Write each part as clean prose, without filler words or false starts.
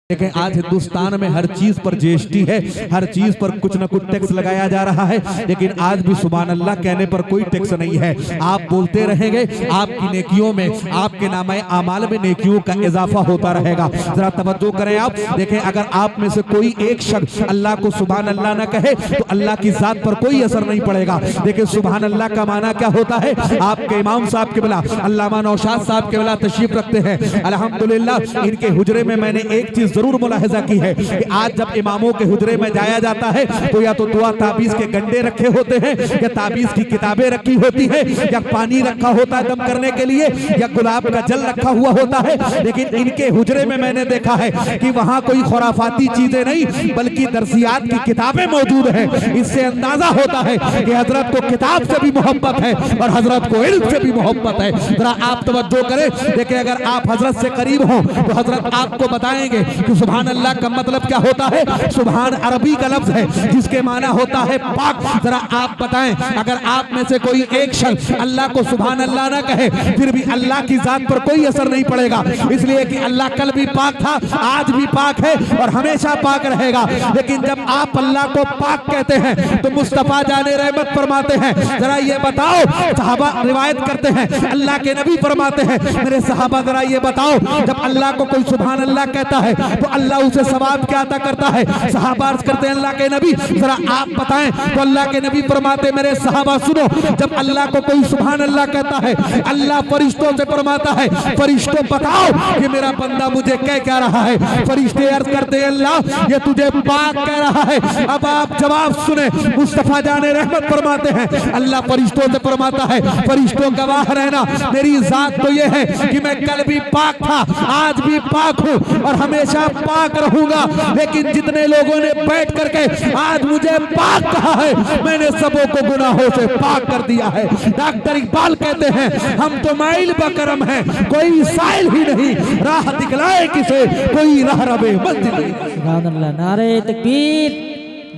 लेकिन आज हिंदुस्तान में हर चीज पर जीएसटी है, हर चीज पर कुछ न कुछ टैक्स लगाया जा रहा है, लेकिन आज भी सुभान अल्लाह कहने पर कोई टैक्स नहीं है। आप बोलते रहेंगे, आपकी नेकियों में, आपके नामे आमाल में नेकियों का इजाफा होता रहेगा। जरा तवज्जो करें, आप देखें, अगर आप में से कोई एक शख्स अल्लाह को सुभान अल्लाह न कहे तो अल्लाह की जात पर कोई असर नहीं पड़ेगा। देखिए सुभान अल्लाह का माना क्या होता है। आपके इमाम साहब के बिला अल्लामा नौशाद साहब के बिला तशरीफ रखते हैं। अल्हम्दुलिल्लाह इनके हुजरे में मैंने एक चीज जरूर मुलाहिजा की है कि आज जब इमामों के हुजरे में जाया जाता है तो या तो दुआ ताबीज के गंडे रखे होते हैं, या ताबीज की किताबें रखी होती है, या पानी रखा होता है दम करने के लिए, या गुलाब का जल रखा हुआ होता है। लेकिन इनके हुजरे में मैंने देखा है कि वहां कोई खुराफाती चीजें नहीं बल्कि दरसियात की किताबें मौजूद है। इससे अंदाजा होता है कि हजरत को किताब से भी मोहब्बत है और हजरत को इल्म से भी मोहब्बत है। जरा आप तवज्जो करें, देखिए अगर आप हजरत से करीब हो तो हजरत आपको बताएंगे कि सुभान अल्लाह का मतलब क्या होता है। सुभान अरबी का लफ्ज है जिसके माना होता है पाक। जरा आप बताएं, अगर आप में से कोई एक शख्स अल्लाह को सुभान अल्लाह ना कहे फिर भी अल्लाह की जात पर कोई असर नहीं पड़ेगा, इसलिए कि अल्लाह कल भी पाक था, आज भी पाक है और हमेशा पाक रहेगा। लेकिन जब आप अल्लाह को पाक कहते हैं तो मुस्तफा जाने रहमत फरमाते हैं। जरा ये बताओ, सहाबा रिवायत करते हैं, अल्लाह के नबी फरमाते हैं, मेरे सहाबा जरा ये बताओ, जब अल्लाह को कोई सुभान अल्लाह कहता है तो अल्लाह उसे सवाब क्या अता करता है। सहाबा अर्ज करते हैं, अल्लाह के नबी जरा आप बताएं। तो अल्लाह के नबी फरमाते, मेरे सहाबा सुनो, जब अल्लाह को कोई सुभान अल्लाह कहता है अल्लाह फरिश्तों से फरमाता है, फरिश्तों बताओ कि मेरा बंदा मुझे कह रहा है। फरिश्ते अर्ज करते हैं, अल्लाह ये तुझे पाक कह रहा है। अब आप जवाब सुने, मुस्तफा जाने रहमत फरमाते हैं, अल्लाह फरिश्तों से फरमाता है, फरिश्तों गवाह रहना मेरी जात तो ये है कि मैं कल भी पाक था, आज भी पाक हूँ और हमेशा पाक रहूंगा। लेकिन जितने लोगों ने बैठ करके आज मुझे पाक कहा है, मैंने सबों को गुनाहों से पाक कर दिया है। डॉक्टर इकबाल कहते हैं, हम तो माइल बकरम हैं, कोई साइल ही नहीं, राह दिखलाए किसे कोई राह रबे मंजिल नहीं। सुभान अल्लाह। नारे तकबीर,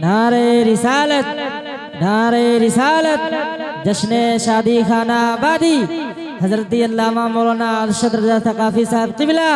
नारे रिसालत, नारे रिसालत, जश्न शादी खाना आबादी, हजरत अल्लामा मौलाना अरशद रजा सकाफी साहब क़िबला।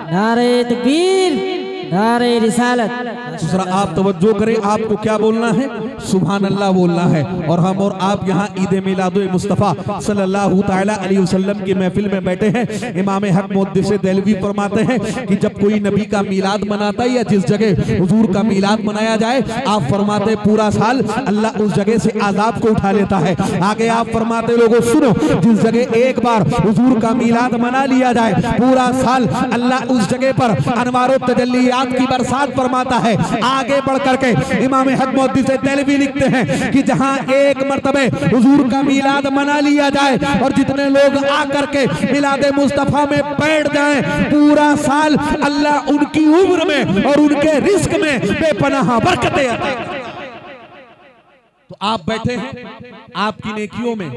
नारे तकबीर, नारे रिसालत। दूसरा आप तवज्जो करें, आपको क्या बोलना है, सुभान अल्लाह बोलना है। और हम और आप यहाँ ईद मिलाद मुस्तफ़ा सल्लल्लाहु तआला अलैहि वसल्लम की महफिल में बैठे हैं। इमाम हक मुहद्दिस देहलवी फरमाते हैं कि जब कोई नबी का मीलाद मनाता है या जिस जगह हुजूर का मीलाद मनाया जाए, आप फरमाते पूरा साल अल्लाह उस जगह से आजाब को उठा लेता है। आगे आप फरमाते, लोगों सुनो, जिस जगह एक बार हुजूर का मीलाद मना लिया जाए, पूरा साल अल्लाह उस जगह पर अनवारो तजल्लियात की बरसात फरमाता है। आगे बढ़ करके इमाम हक मुहद्दिस देहलवी लिखते हैं कि जहां एक मर्तबे हुजूर का मीलाद मना लिया जाए और जितने लोग आकर के मिलाद मुस्तफा में बैठ जाएं, पूरा साल अल्लाह उनकी उम्र में और उनके रिस्क में बेपनाह बरकतें अता करता है। तो आप बैठे हैं, आपकी नेकियों में,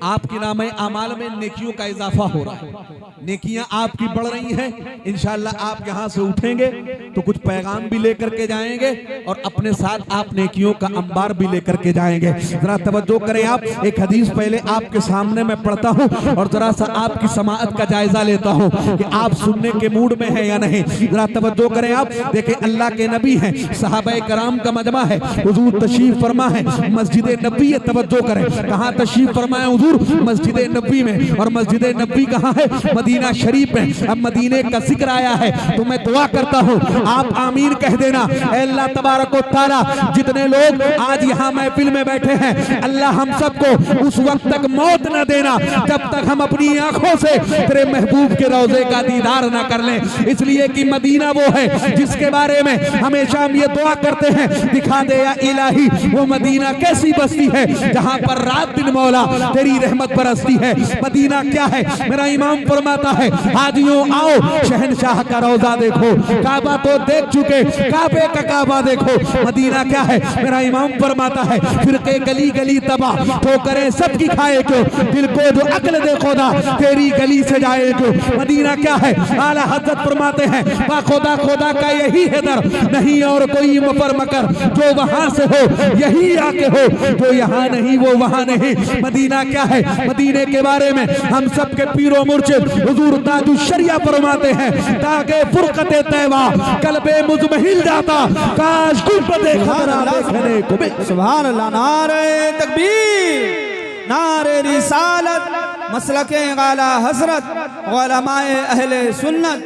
आपके नामे आमाल में नेकियों का इजाफा हो रहा है, नेकियां आपकी बढ़ रही हैं। इंशाअल्लाह आप यहां से उठेंगे तो कुछ पैगाम भी लेकर के जाएंगे और अपने साथ आप नेकियों का अंबार भी लेकर के जाएंगे। जरा तवज्जो करें, आप एक हदीस पहले आपके सामने मैं पढ़ता हूं और जरा सा आपकी समाअत का जायजा लेता हूं कि आप सुनने के मूड में हैं या नहीं। जरा तवज्जो करें, आप देखें, अल्लाह के नबी हैं, सहाबाए कराम का मजमा है, हुजूर तशरीफ फरमा है मस्जिद नबी। तवज्जो करें, कहाँ तशरीफ फरमाए हुजूर, मस्जिद नबी में। और मस्जिद नबी कहाँ है, मदीना शरीफ में। अब मदीने का जिक्र आया है तो मैं दुआ करता हूँ, आप आमीन कह देना। अल्लाह तबारक व तआला जितने लोग आज यहाँ महफिल में बैठे हैं, अल्लाह हम सबको उस वक्त तक मौत न देना जब तक हम अपनी आंखों से तेरे महबूब के रोजे का दीदार न कर लें। इसलिए कि मदीना वो है जिसके बारे में हमेशा हम ये दुआ करते हैं, दिखा दे या इलाही वो मदीना कैसी बस्ती है जहां पर रात दिन मौला तेरी रहमत बरसती है। मदीना क्या है, मेरा इमाम फरमाता है, हाजियों आओ शहनशाह का रोजा देखो, काबा तो देख चुके, काबे का काबा देखो। मदीना क्या है, मेरा इमाम फरमाता है, फिरके गली गली तबाह, ठोकरें सबकी खाए क्यों, दिल को जो अक्ल दे खुदा तेरी गली से जाए क्यों। मदीना क्या है, आला हजरत फरमाते हैं, बा खुदा खुदा का यही है दर, नहीं और कोई मफर मकर, जो वहां से हो यही आके हो हो, जो यहाँ नहीं वो वहाँ नहीं। मदीना क्या है, मदीने के बारे में हम सब के पीरो मुर्शिद हुजूर ताजुल शरिया फरमाते हैं, ताकि फुरकते तैबा कल्बे मुजमहिल जाता, काश गुर्बते खतरा देखने को मिले। सुभान अल्लाह। नारे तकबीर, नारे रिसालत, मसलके आला हजरत, उलमाए अहले सुन्नत,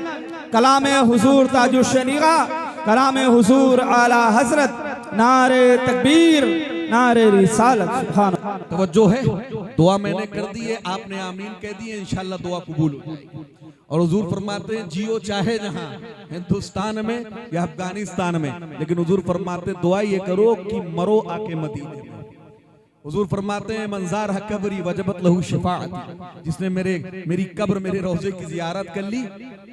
कलामे हुजूर ताजुल शरीया, कलामे हुजूर आला हजरत, नारे तकबीर, नारे रिसालत। सुभान। तवज्जो है, दुआ मैंने कर दी है, आपने आमीन कह दी है, इंशाल्लाह दुआ कबूल हो जाएगी। और हुजूर फरमाते हैं जियो चाहे जहां, हिंदुस्तान में या अफगानिस्तान में, लेकिन हुजूर फरमाते दुआ ये करो कि मरो आके मदीने में। हुजूर फरमाते हैं मंजार कब्री वजबत लहू शफाअत, जिसने मेरी कब्र मेरे रोजे की जियारत कर ली,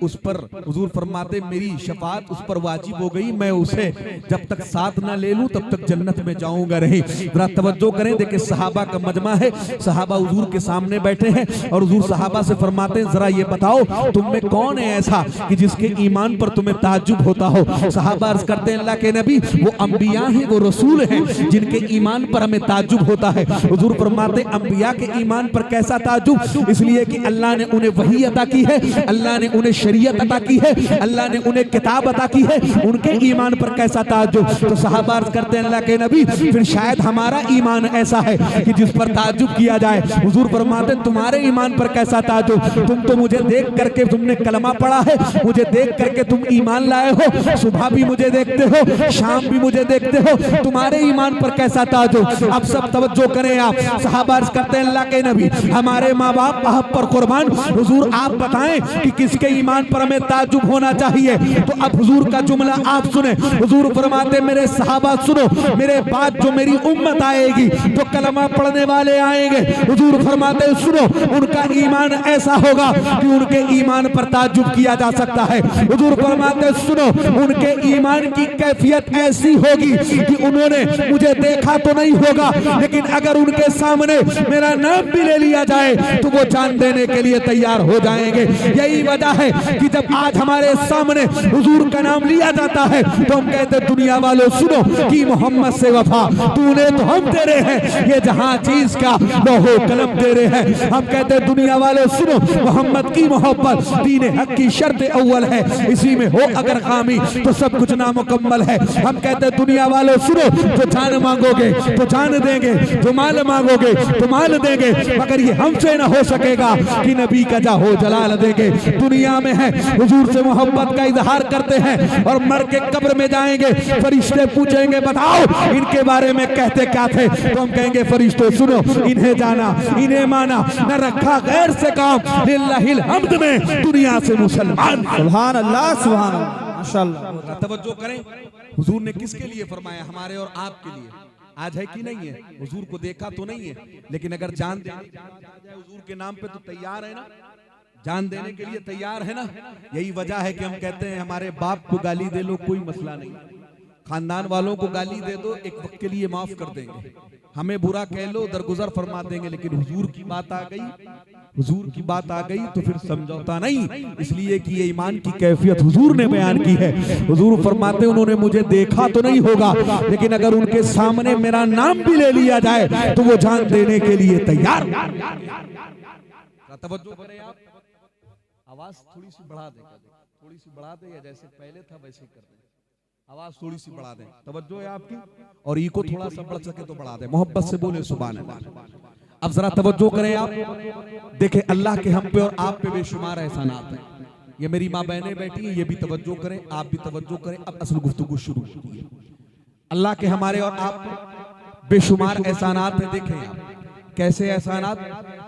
उस पर हुजूर फरमाते मेरी शफाअत उस पर वाजिब हो गई, मैं उसे जब तक साथ ना ले लूं तब तक जन्नत में जाऊंगा नहीं। जरा तवज्जो करें, देखिए सहाबा का मजमा है, सहाबा हुजूर के सामने बैठे हैं और हुजूर सहाबा से फरमाते हैं जरा ये बताओ तुम में कौन है ऐसा कि जिसके ईमान पर तुम्हें ताज्जुब होता हो। सहाबा अर्ज करते हैं अल्लाह के नबी, वो अंबिया हैं, वो रसूल हैं जिनके ईमान पर हमें ताज्जुब होता है। हुजूर फरमाते अंबिया के ईमान पर कैसा ताज्जुब, इसलिए कि अल्लाह ने उन्हें वही अता की है, अल्लाह ने उन्हें शरीयत अता की है, अल्लाह ने उन्हें किताब अता की है, उनके ईमान पर कैसा ताज्जुब। तो सहाबा अर्ज करते हैं अल्लाह के नबी, फिर शायद हमारा ईमान ऐसा है कि जिस पर ताज्जुब किया जाए। हुजूर फरमाते तुम्हारे ईमान पर कैसा ताज्जुब, तुम तो मुझे देख करके तुमने कलमा पढ़ा है, मुझे देख करके तुम ईमान लाए हो, सुबह भी मुझे देखते हो, शाम भी मुझे देखते हो, तुम्हारे ईमान पर कैसा ताज्जुब। अब सब तवज्जो करें आप। सहाबा अर्ज करते हैं अल्लाह के नबी, हमारे माँ बाप आप पर कुर्बान, हुजूर आप बताएं कि किसके ईमान पर हमें ताज्जुब होना चाहिए। तो अब हुजूर का जुमला आप सुने। हुजूर फरमाते मेरे सहाबा सुनो, मेरे बाद जो मेरी उम्मत आएगी, जो कलमा पढ़ने वाले आएंगे, हुजूर फरमाते सुनो उनका ईमान ऐसा होगा कि उनके ईमान पर ताज्जुब किया जा सकता है। हुजूर फरमाते सुनो उनके ईमान की कैफियत ऐसी होगी कि उन्होंने मुझे देखा तो नहीं होगा, लेकिन अगर उनके सामने मेरा नाम भी ले लिया जाए तो वो जान देने के लिए तैयार हो जाएंगे। यही वजह है कि जब आज हमारे सामने हुजूर का नाम लिया जाता है तो हम कहते दुनिया वालों सुनो कि मोहम्मद से वफा तूने तो हम तेरे हैं, ये जहां चीज का लोहो कलम तेरे हैं। हम कहते दुनिया वालों सुनो मोहम्मद की मोहब्बत दीन हक की शर्त अव्वल है, इसी में हो अगर खामी तो सब कुछ नामुकम्मल है। हम कहते दुनिया वालों सुनो, जो जान मांगोगे तो जान देंगे, जो माल मांगोगे तो माल देंगे, मगर ये हमसे ना हो सकेगा कि नबी का जाहो जलाल देंगे। दुनिया में है हुजूर से मोहब्बत का इजहार करते हैं और मर के कब्र में जाएंगे, फरिश्ते पूछेंगे बताओ इनके बारे में कहते क्या थे, तो हम कहेंगे फरिश्तों सुनो इन्हें जाना, इन्हें माना, न रखा गैर से काम, लिल्लाहिल हम्द में दुनिया से मुसलमान। सुभान अल्लाह, सुभान अल्लाह, माशाअल्लाह। तवज्जो करें, हुजूर ने किसके लिए फरमाया, हमारे और आपके लिए। आज है कि नहीं है, हुजूर को देखा तो नहीं है, लेकिन अगर जान देने हुजूर के नाम पे तो तैयार है ना, जान देने के लिए तैयार है ना। यही वजह है कि हम कहते हैं हमारे बाप को गाली दे लो कोई मसला नहीं, खानदान वालों को गाली दे दो एक वक्त के लिए माफ कर देंगे, हमें बुरा कह लो दरगुजर फरमा देंगे, लेकिन हुजूर की बात आ गई, हुजूर की बात आ गई तो फिर समझौता नहीं। इसलिए कि ये ईमान की कैफियत हुजूर ने बयान की है। हुजूर फरमाते उन्होंने मुझे देखा तो नहीं होगा, लेकिन अगर उनके सामने मेरा नाम भी ले लिया जाए तो वो जान देने के लिए तैयार। तवज्जो करें आप, आवाज थोड़ी सी बढ़ा दें, थोड़ी सी बढ़ा दें, या जैसे पहले था वैसे कर दें, आवाज थोड़ी सी बढ़ा दें। तवज्जो है आपकी, और इको थोड़ा सा बढ़ सके तो बढ़ा दें, मोहब्बत से बोले सुभान अल्लाह। अब जरा तवज्जो करें आप, देखें अल्लाह के हम पे और आप पे बेशुमार एहसानात हैं। ये मेरी माँ बहनें बैठी हैं, ये भी तवज्जो करें, आप भी तवज्जो करें। अब असल गुफ्तगू शुरू होती है। अल्लाह के हमारे और आप पे बेशुमार एहसानात हैं। देखें आप कैसे एहसानात,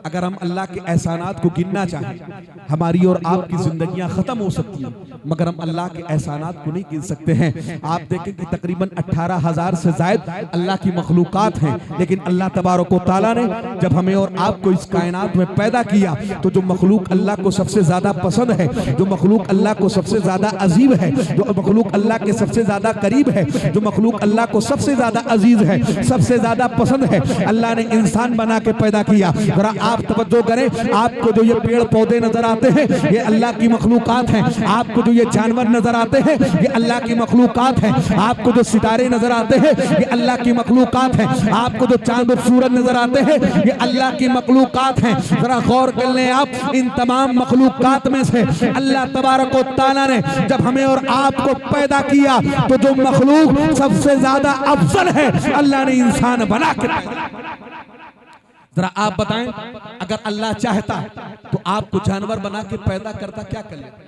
अगर हम अल्लाह के एहसानात को गिनना चाहें हमारी और आपकी जिंदगियां खत्म हो सकती हैं, मगर हम अल्लाह के एहसानात को नहीं गिन सकते हैं। आप देखें कि तकरीबन 18,000 से ज्यादा अल्लाह की मखलूकात हैं, लेकिन अल्लाह तबारक व तआला ने जब हमें और आपको इस कायनात में पैदा किया तो जो मखलूक अल्लाह को सबसे ज्यादा पसंद है, जो मखलूक अल्लाह को सबसे ज्यादा अजीब है, जो मखलूक अल्लाह के सबसे ज्यादा करीब है, जो मखलूक अल्लाह को सबसे ज्यादा अजीज है, सबसे ज्यादा पसंद है, अल्लाह ने इंसान बना के पैदा किया। जरा आप तवज्जो करें, आपको जो ये पेड़ पौधे नजर आते हैं ये अल्लाह की मखलूकात हैं, आपको जो ये जानवर नजर आते हैं ये अल्लाह की मखलूकात हैं, आपको जो सितारे नजर आते हैं ये अल्लाह की मखलूकात हैं, आपको जो चांद और सूरज नजर आते हैं ये अल्लाह की मखलूकात हैं। जरा गौर कर लें आप, इन तमाम मखलूकात में से अल्लाह तबारक व तआला ने जब हमें और आपको पैदा किया तो जो मखलूक सबसे ज्यादा अफजल है अल्लाह ने इंसान बना के पैदा। जरा आप बताएं, अगर अल्लाह चाहता तो आपको जानवर बना के पैदा करता, क्या कर लेता?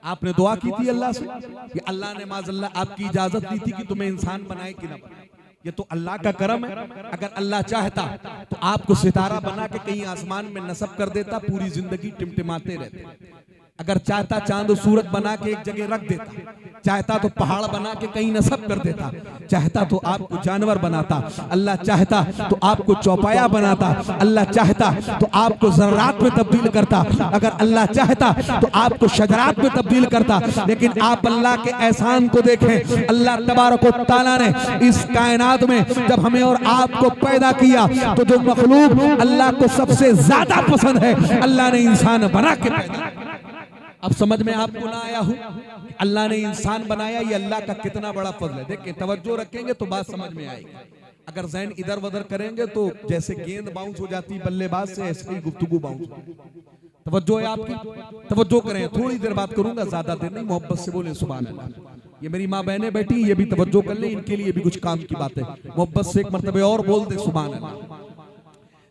आपने दुआ की थी अल्लाह से कि अल्लाह ने माज़अल्लाह आपकी इजाजत दी थी कि तुम्हें इंसान बनाए कि ना बनाए? ये तो अल्लाह का करम है। अगर अल्लाह चाहता तो आपको सितारा बना के कहीं आसमान में नस्ब कर देता, पूरी जिंदगी टिमटिमाते रहते। अगर चाहता चांद और सूरज बना के एक जगह रख देता, चाहता तो पहाड़ बना के कहीं नस्ब कर देता, चाहता तो आपको जानवर बनाता, अल्लाह चाहता तो आपको चौपाया बनाता, अल्लाह चाहता तो आपको ज़र्रात में तब्दील करता, अगर अल्लाह चाहता तो आपको शजरात में तब्दील करता। लेकिन आप अल्लाह के एहसान को देखें, अल्लाह तबारक व तआला ने इस कायनात में जब हमें और आपको पैदा किया तो जो मखलूक अल्लाह को सबसे ज्यादा पसंद है अल्लाह ने इंसान बना के पैदा। अब समझ में आपको ना आया हो अल्लाह ने इंसान बनाया, ये अल्लाह का कितना बड़ा फजल है। देखिए, तवज्जो रखेंगे तो बात समझ में आएगी। अगर ज़हन इधर उधर करेंगे तो जैसे गेंद बाउंस हो जाती बल्लेबाज से, ऐसे ही गुफ्तगू बाउंस। तवज्जो है आपकी, तवज्जो करें। थोड़ी देर बात करूंगा, ज्यादा देर नहीं। मोहब्बत से बोले सुभान अल्लाह। ये मेरी माँ बहनें बैठी, ये भी तवज्जो कर ले, इनके लिए भी कुछ काम की बात है। मोहब्बत से एक मर्तबे और बोल दे सुभान अल्लाह।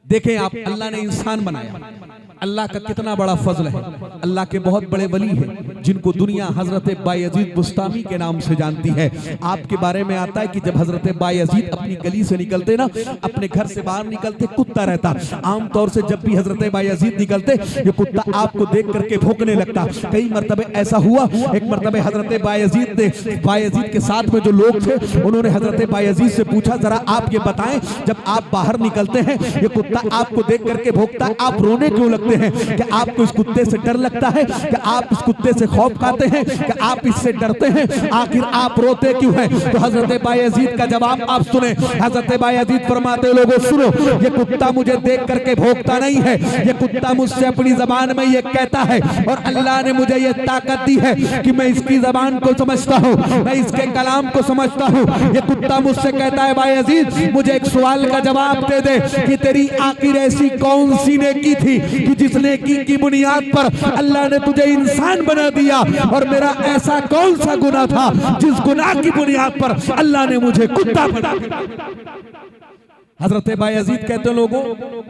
देखें आप, अल्लाह ने इंसान बनाया, अल्लाह का कितना बड़ा फजल है। अल्लाह के बहुत बड़े वली हैं जिनको दुनिया हजरत बायजीद बुस्तामी के नाम से जानती है। आपके बारे में आता है कि जब हजरत बायजीद अपनी गली से निकलते ना, अपने घर से बाहर निकलते, कुत्ता रहता। आमतौर से जब भी हजरत बायजीद निकलते ये कुत्ता आपको देख करके भौंकने लगता। कई मरतबे ऐसा हुआ, एक मरतबे हजरत बायजीद के साथ में जो लोग थे उन्होंने हजरत बायजीद से पूछा, जरा आप ये बताएं, जब आप बाहर निकलते हैं ये कुत्ता आपको देख करके भौंकता, आप रोने क्यों लगते हैं? क्या आपको इस कुत्ते से डर लगता है? क्या आप इस कुत्ते से खौफ खाते हैं? क्या आप इससे डरते हैं? आखिर आप रोते क्यों हैं? तो हजरत बायजीद का जवाब आप सुने। हजरत बायजीद फरमाते, लोगों सुनो, ये कुत्ता मुझे देख करके भौंकता नहीं है, ये कुत्ता मुझसे अपनी जबान में ये कहता है और अल्लाह ने मुझे ये ताकत दी है कि मैं इसकी जबान को समझता हूँ, मैं इसके कलाम को समझता हूँ। ये कुत्ता मुझसे कहता है, बायजीद मुझे एक सवाल का जवाब दे दे कि तेरी आखिर ऐसी कौन सी नेकी थी कि जिस नेकी की बुनियाद पर अल्लाह ने तुझे इंसान बना दिया, और मेरा ऐसा कौन सा गुनाह था जिस गुनाह की बुनियाद पर अल्लाह ने मुझे कुत्ता बना दिया। हजरत बायजीद कहते हैं, लोगों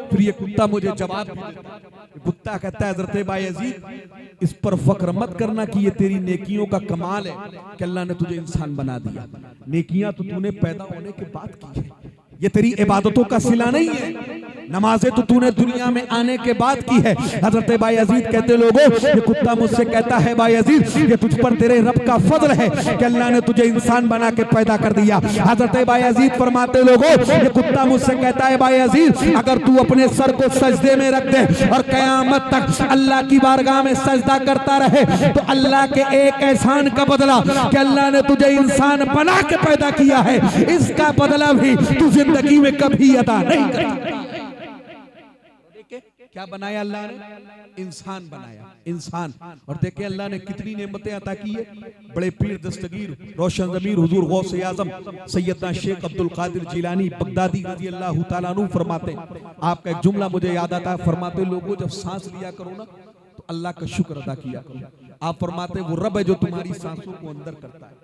फिर ये कुत्ता मुझे जवाब देता है। कुत्ता कहता है, हजरत बायजीद इस पर फक्र मत करना कि ये तेरी नेकियों का कमाल है कि अल्लाह ने तुझे इंसान बना दिया। नेकियां तो तूने पैदा होने के बाद की है, ये तेरी इबादतों का सिला नहीं है। नमाजें तो तूने दुनिया में आने के बाद की है। हजरत बायजीद कहते, लोगों ये कुत्ता मुझसे कहता है, बायजीद ये तुझ पर तेरे रब का फजल है कि अल्लाह ने तुझे इंसान बना के पैदा कर दिया। हजरत बायजीद फरमाते, लोगों ये कुत्ता मुझसे कहता है, बायजीद अगर तू अपने सर को सजदे में रख दे और कयामत तक अल्लाह की बारगाह में सजदा करता रहे तो अल्लाह के एक एहसान का बदला कि अल्लाह ने तुझे इंसान बना के पैदा किया है, इसका बदला भी तू जिंदगी में कभी अदा नहीं कर सकता। क्या बनाया अल्लाह ने? इंसान बनाया, इंसान। और देखे अल्लाह ने कितनी नेमतें अता की है। बड़े पीर दस्तगीर रोशन ज़मीर हुजूर गौसे आज़म सैयदना शेख अब्दुल कादिर जिलानी बगदादी रज़ी अल्लाह तआला अन्हु फरमाते, आपका एक जुमला मुझे याद आता है। फरमाते, लोगों जब सांस लिया करो ना तो अल्लाह का शुक्र अदा किया करो। आप फरमाते, वो रब है जो तुम्हारी सांसों को अंदर करता है,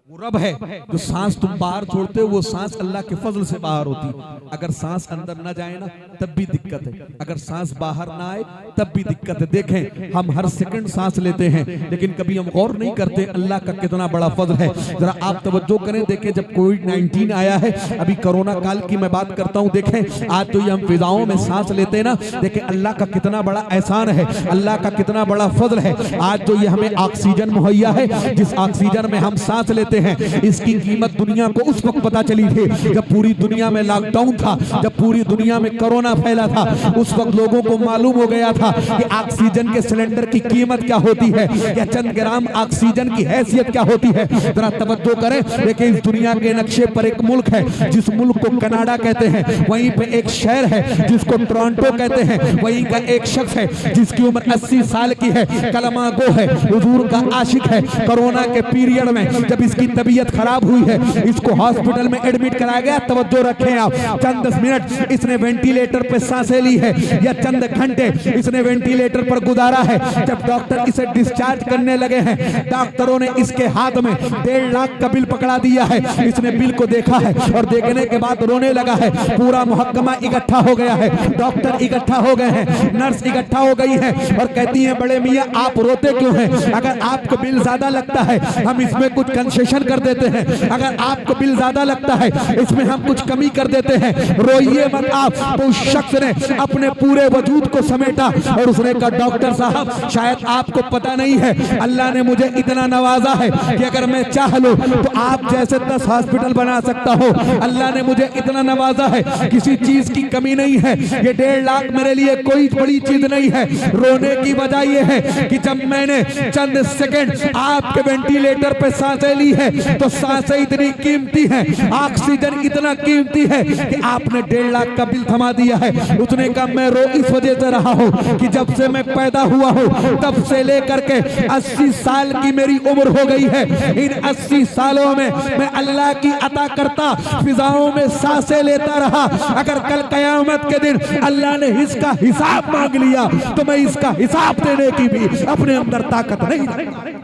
वो रब है जो सांस तुम बाहर छोड़ते हो, वो सांस अल्लाह के फजल से बाहर होती। अगर सांस अंदर ना जाए ना तब भी दिक्कत है, अगर सांस बाहर ना आए तब भी दिक्कत है। देखें, हम हर सेकंड सांस लेते हैं लेकिन कभी हम गौर नहीं करते अल्लाह का कितना बड़ा फजल है। जरा आप तवज्जो करें, देखें जब कोविड-19 आया है, अभी कोरोना काल की मैं बात करता हूँ, देखें आज तो ये हम फिजाओं में सांस लेते हैं ना, देखें अल्लाह का कितना बड़ा एहसान है, अल्लाह का कितना बड़ा फजल है। आज जो ये हमें ऑक्सीजन मुहैया है, जिस ऑक्सीजन में हम सांस लेते होते हैं। इसकी कीमत दुनिया को उस वक्त पता चली थी जब पूरी दुनिया में लॉकडाउन था, जब पूरी दुनिया में कोरोना फैला था। उस वक्त लोगों को मालूम हो गया था कि ऑक्सीजन के सिलेंडर की कीमत क्या होती है, या चंद ग्राम ऑक्सीजन की हैसियत क्या होती है। जरा तवज्जो करें। देखिए इस दुनिया के नक्शे पर एक मुल्क है जिस मुल्क को कनाडा कहते हैं, वहीं पे एक शहर है जिसको टोरंटो कहते हैं, वहीं का एक शख्स है जिसकी उम्र 80 साल की है, कलमा गो है, हुजूर का आशिक है। कोरोना के पीरियड में जब इसकी तबीयत खराब हुई है, इसको हॉस्पिटल में एडमिट कराया गया। तवज्जो रखें आप, चंद 10 मिनट इसने वेंटिलेटर पे सांसें ली है, या चंद घंटे इसने वेंटिलेटर पर गुजारा है। जब डॉक्टर इसे डिस्चार्ज करने लगे हैं, डॉक्टरों ने इसके हाथ में 1.5 लाख का बिल पकड़ा दिया है। इसने बिल को देखा है और देखने के बाद रोने लगा है। पूरा मुहक्कमा इकट्ठा हो गया है, डॉक्टर इकट्ठा हो गए हैं, नर्स इकट्ठा हो गई है और कहती है बड़े मियाँ आप रोते क्यों हैं? अगर आपको बिल ज्यादा लगता है हम इसमें कुछ कंसेशन कर देते हैं, अगर आपको बिल ज्यादा लगता है इसमें हम कुछ कमी कर देते हैं, रोइए मत आप। तो उस शख्स ने अपने पूरे वजूद को समेटा और उसने कहा डॉक्टर साहब शायद आपको पता नहीं है, अल्लाह ने मुझे इतना नवाजा है कि अगर मैं चाह लूं तो आप जैसे 10 हॉस्पिटल बना सकता हो। अल्लाह ने मुझे इतना नवाजा है, किसी चीज की कमी नहीं है। ये 1.5 लाख मेरे लिए कोई बड़ी चीज नहीं है। रोने की वजह यह है कि जब मैंने चंद सेकंड आपके वेंटिलेटर पे सांसें ली है तो सांसें इतनी कीमती है, ऑक्सीजन इतना कीमती है कि आपने 1.5 लाख का बिल थमा दिया है। उसने कहा मैं रो इस वजह से रहा हूँ कि जब से मैं पैदा हुआ हूँ तब से लेकर के 80 साल की मेरी उम्र हो गई है। इन 80 सालों में मैं अल्लाह की अता करता फिजाओं में सांसें लेता रहा। अगर कल कयामत के दिन अल्लाह ने इसका हिसाब मांग लिया तो मैं इसका हिसाब देने की भी अपने अंदर ताकत नहीं रखता।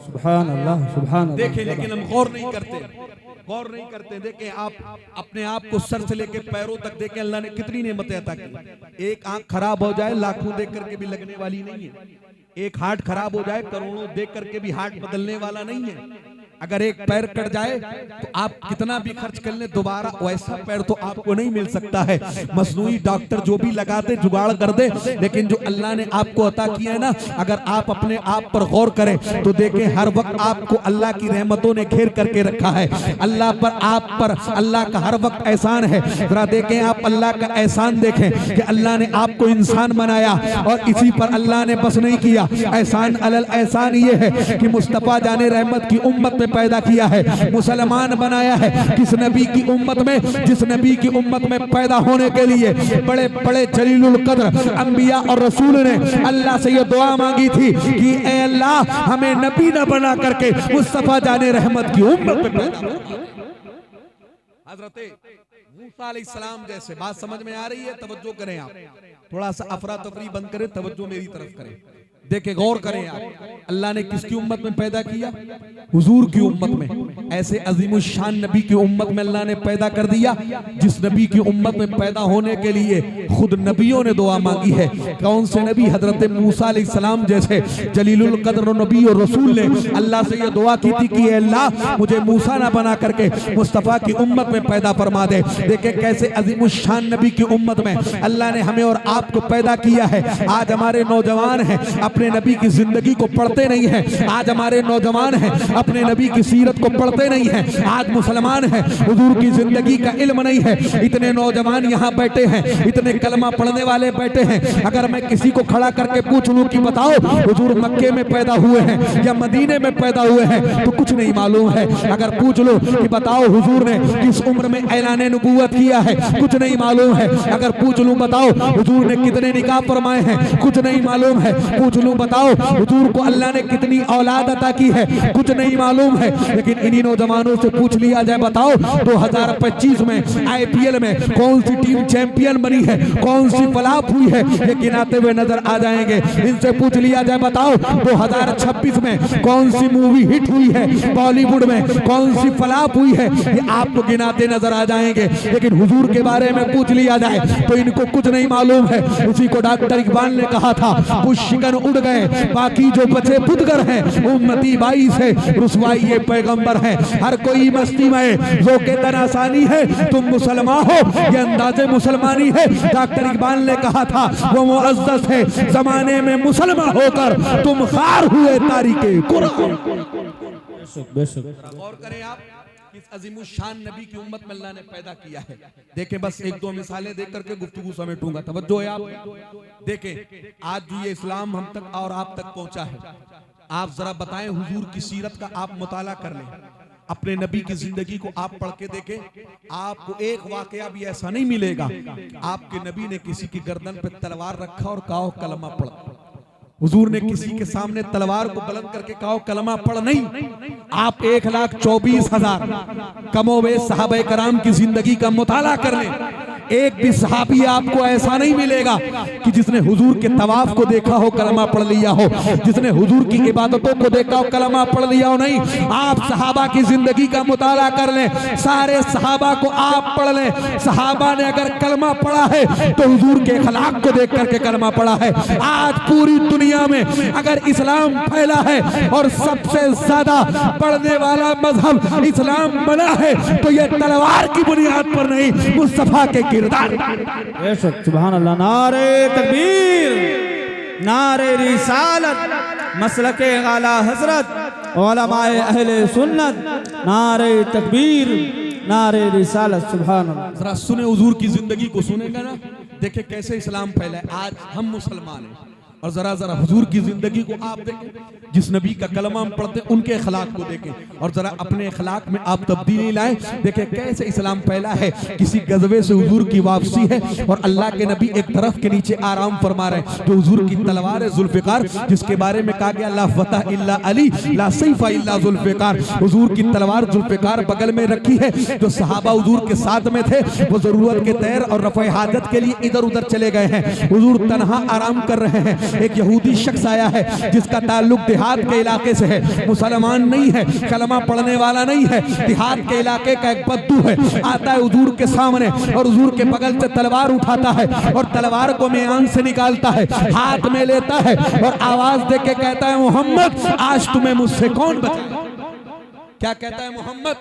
सुभान अल्लाह, सुभान अल्लाह। देखें लेकिन हम गौर नहीं करते, गौर नहीं करते। देखें आप अपने आप को सर से लेके पैरों तक देखें, अल्लाह ने कितनी नेमतें अता की। एक आंख खराब हो जाए लाखों देख करके भी लगने वाली नहीं है, एक हार्ट खराब हो जाए करोड़ों देख करके भी हार्ट बदलने वाला नहीं है। अगर एक पैर कट जाए तो आप कितना भी खर्च कर ले दोबारा वैसा पैर तो आपको नहीं मिल सकता है। मसनूई डॉक्टर जो भी लगा दे जुगाड़ कर दे, लेकिन जो अल्लाह ने आपको अता किया है ना, अगर आप अपने आप पर गौर करें तो देखें हर वक्त आपको अल्लाह की रहमतों ने घेर करके रखा है। अल्लाह पर आप पर अल्लाह का हर वक्त एहसान है। जरा देखें आप अल्लाह का एहसान देखें कि अल्लाह ने आपको इंसान बनाया और इसी पर अल्लाह ने बस नहीं किया। एहसान अलल एहसान ये है कि मुस्तफ़ा जाने रहमत की उम्मत पैदा किया है, मुसलमान बनाया है। किस नबी की उम्मत में? जिस नबी की उम्मत में पैदा होने के लिए बड़े बड़े जलीलुल कद्र अंबिया और रसूल ने अल्लाह से ये दुआ मांगी थी कि ए अल्लाह हमें नबी न बना करके मुस्तफा जाने रहमत की उम्मत में पैदा हो। हजरत मूसा अलैहिस्सलाम जैसे बात समझ में आ रही है? तवज्जो करें आप, थोड़ा सा अफरा तफरी बंद करें, तवज्जो मेरी तरफ करें। देखे गौर करें आप, अल्लाह ने किसकी उम्मत में पैदा किया? हुजूर की उम्मत में। ऐसे अजीमुशान नबी की उम्मत में अल्लाह ने पैदा कर दिया जिस नबी की उम्मत में पैदा होने के लिए खुद नबियों ने दुआ मांगी है। कौन से नबी? हजरत मूसा अलैहिस्सलाम जैसे जलीलुल कद्र नबी और रसूल ने अल्लाह से यह दुआ की थी कि अल्लाह मुझे मूसा ना बना करके मुस्तफ़ा की उम्मत में पैदा फरमा दे। देखे कैसे अजीमुशान नबी की उम्मत में अल्लाह ने हमें और आपको पैदा किया है। आज हमारे नौजवान हैं अपने नबी की जिंदगी को पढ़ते नहीं हैं, आज हमारे नौजवान हैं अपने नबी की सीरत को पढ़ते नहीं हैं, आज मुसलमान हैं हुजूर की जिंदगी का इल्म नहीं है। इतने नौजवान यहाँ बैठे हैं, इतने कलमा पढ़ने वाले बैठे हैं। अगर मैं किसी को खड़ा करके पूछ लूं कि बताओ हुजूर मक्के में पैदा हुए हैं या मदीने में पैदा हुए हैं तो कुछ नहीं मालूम है। अगर पूछ लो कि बताओ हुजूर ने किस उम्र में ऐलाने नबूवत किया है, कुछ नहीं मालूम है। अगर पूछ लूं बताओ हुजूर ने कितने निकाह फरमाए हैं, कुछ नहीं मालूम है। पूछ लूं बताओ हुजूर को अल्लाह ने कितनी औलाद अता की है, कुछ नहीं मालूम है। लेकिन इन्हीं नौजवानों से पूछ लिया जाए बताओ 2025 में IPL में कौन सी टीम चैंपियन बनी है, कौन सी फ्लॉप हुई है, ये गिनाते हुए नजर आ जाएंगे। इनसे पूछ लिया जाए बताओ 2026 में कौन सी मूवी हिट हुई है, बॉलीवुड में कौन सी फ्लॉप हुई है, ये आपको गिनाते नजर आ जाएंगे। लेकिन हुजूर के बारे में पूछ लिया जाए तो इनको कुछ नहीं मालूम है। उसी को डॉक्टर इकबाल ने कहा था पुष्कन उड़ गए बाकी जो बचे बुदगर हैं, उम्मती बाई से रुसवाई ये पैगंबर है। हर कोई मस्ती में जो के तनासानी है, तुम मुसलमान हो ये अंदाजे मुसलमानी है। डॉक्टर इकबाल ने कहा था वो मुअज़्ज़ज़ है जमाने में मुसलमान होकर तुम खार हुए तारीके कुरान। बेशक बेशक। गौर करें आप, किस अजीमुशान नबी की उम्मत में अल्लाह ने पैदा किया है। देखें, बस एक दो मिसालें देख करके गुफ्तगू समेटूंगा, तवज्जो है आप। देखें, आज जो ये इस्लाम हम तक और आप तक पहुंचा है, आप जरा बताएं, हुजूर की सीरत का आप मुताला कर लें, अपने नबी की जिंदगी को आप पढ़ के देखें, आपको एक वाकया भी ऐसा नहीं मिलेगा आपके नबी ने किसी की गर्दन पे तलवार रखा और कहा कलमा पढ़। हुजूर ने किसी के सामने तलवार को बुलंद करके कहा कलमा पढ़ नहीं। आप 1,24,000 कमोबेश सहाबा कराम की जिंदगी का मुताला कर लें, एक भी सहाबी आपको ऐसा नहीं मिलेगा कि जिसने हुजूर के तवाफ को देखा हो कलमा पढ़ लिया हो, जिसने हुजूर की इबादतों को देखा हो कलमा पढ़ लिया हो। नहीं, आप सहाबा की जिंदगी का मुताला कर लें, सारे सहाबा को आप पढ़ लें। सहाबा ने अगर कलमा पढ़ा है तो हुजूर के अखलाक को देख करके कलमा पढ़ा है। आज पूरी दुनिया में अगर इस्लाम फैला है और सबसे ज्यादा पढ़ने वाला मजहब इस्लाम बना है तो ये तलवार की बुनियाद पर नहीं, मुस्तफा के किरदार। बेशक, सुभान अल्लाह। नारे तकबीर, नारे रिसालत, मसलके आला हजरत, उलमाए अहले सुन्नत, नारे तकबीर, नारे रिसालत, सुभान अल्लाह। जरा सुने, हुजूर की जिंदगी को सुनेगा ना, देखे कैसे इस्लाम फैला है। आज हम मुसलमान हैं और जरा जरा हुजूर की जिंदगी को आप देखें, जिस नबी का कलमा हम पढ़ते उनके अखलाक को देखें और जरा अपने अखलाक में आप तब्दीली लाएं। देखें कैसे इस्लाम फैला है। किसी गजबे से हुजूर की वापसी है और अल्लाह के नबी एक तरफ के नीचे आराम फरमा रहे हैं, तो हुजूर की तलवार है जुल्फिकार, जिसके बारे में कहा गया ला फतह इल्ला अली ला सैफा इल्ला जुल्फिकार। हुजूर की तलवार जुल्फिकार बगल में रखी है। जो सहाबा हुजूर के साथ में थे वो जरूरत के तैर और रफ़े हाजत के लिए इधर उधर चले गए हैं। हुजूर तन्हा आराम कर रहे हैं। एक यहूदी शख्स आया है जिसका ताल्लुक देहात के इलाके से है, मुसलमान नहीं है, कलमा पढ़ने वाला नहीं है, देहात के इलाके का एक बद्दू है। आता है हुजूर के सामने और हुजूर के बगल से तलवार उठाता है और तलवार को मियान से निकालता है, हाथ में लेता है और आवाज दे के कहता है मोहम्मद आज तुम्हें मुझसे कौन बचाएगा। क्या कहता है मोहम्मद,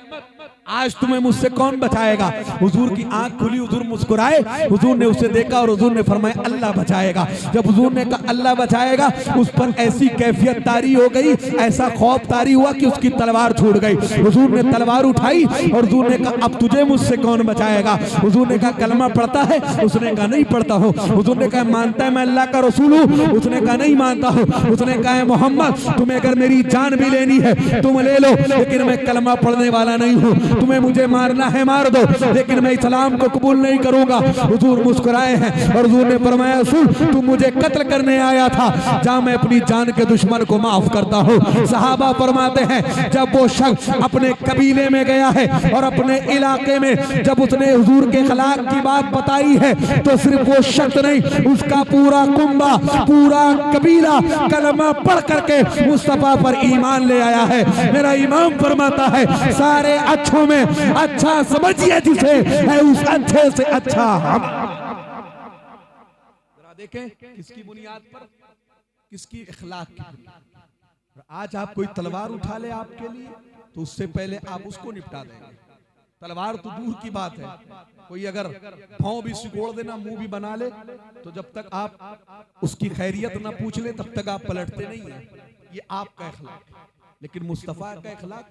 आज तुम्हें मुझसे कौन बचाएगा। हुजूर की आंख खुली, हुजूर मुस्कुराए, हुजूर ने उसे देखा और हुजूर ने फरमाया अल्लाह बचाएगा। जब हुजूर ने कहा अल्लाह बचाएगा, उस पर ऐसी कैफियत तारी हो गई, ऐसा खौफ तारी हुआ कि उसकी तलवार छूट गई। हुजूर ने तलवार उठाई और हुजूर ने कहा अब तुझे मुझसे कौन बचाएगा। हुजूर ने कहा कलमा पढ़ता है, उसने कहा नहीं पढ़ता हूँ। हुजूर ने कहा मानता है मैं अल्लाह का रसूल हूँ, उसने कहा नहीं मानता हूँ। उसने कहा मोहम्मद तुम्हें अगर मेरी जान भी लेनी है तुम ले लो, लेकिन मैं कलमा पढ़ने वाला नहीं हूँ, तुम्हें मुझे मारना है मार दो, लेकिन मैं इस्लाम को कबूल नहीं करूंगा। हुजूर मुस्कुराए हैं और हुजूर ने फरमाया सुन तू मुझे कत्ल करने आया था, जा मैं अपनी जान के दुश्मन को माफ करता हूँ। सहाबा फरमाते हैं जब वो शख्स अपने कबीले में गया है और अपने इलाके में जब उसने हुजूर के खिलाफ की बात बताई है तो सिर्फ वो शख्स नहीं, उसका पूरा कुंबा, पूरा कबीला कलमा पढ़ करके मुस्तफा पर ईमान ले आया है। मेरा इमाम फरमाता है सारे अच्छों में अच्छा समझिए जिसे है उस अच्छे से अच्छा हम। जरा देखें किसकी बुनियाद पर, किसकी इखलाक की बुनियाद। आज आप कोई तलवार उठा ले आपके लिए तो उससे पहले आप उसको निपटा देंगे। तलवार तो दूर की बात है, कोई अगर पांव भी सिकोड़ देना, मुंह भी बना ले, तो जब तक आप उसकी खैरियत ना पूछ ले तब तक आप पलटते नहीं है। ये आपका इखलाक है। लेकिन मुस्तफा का इखलाक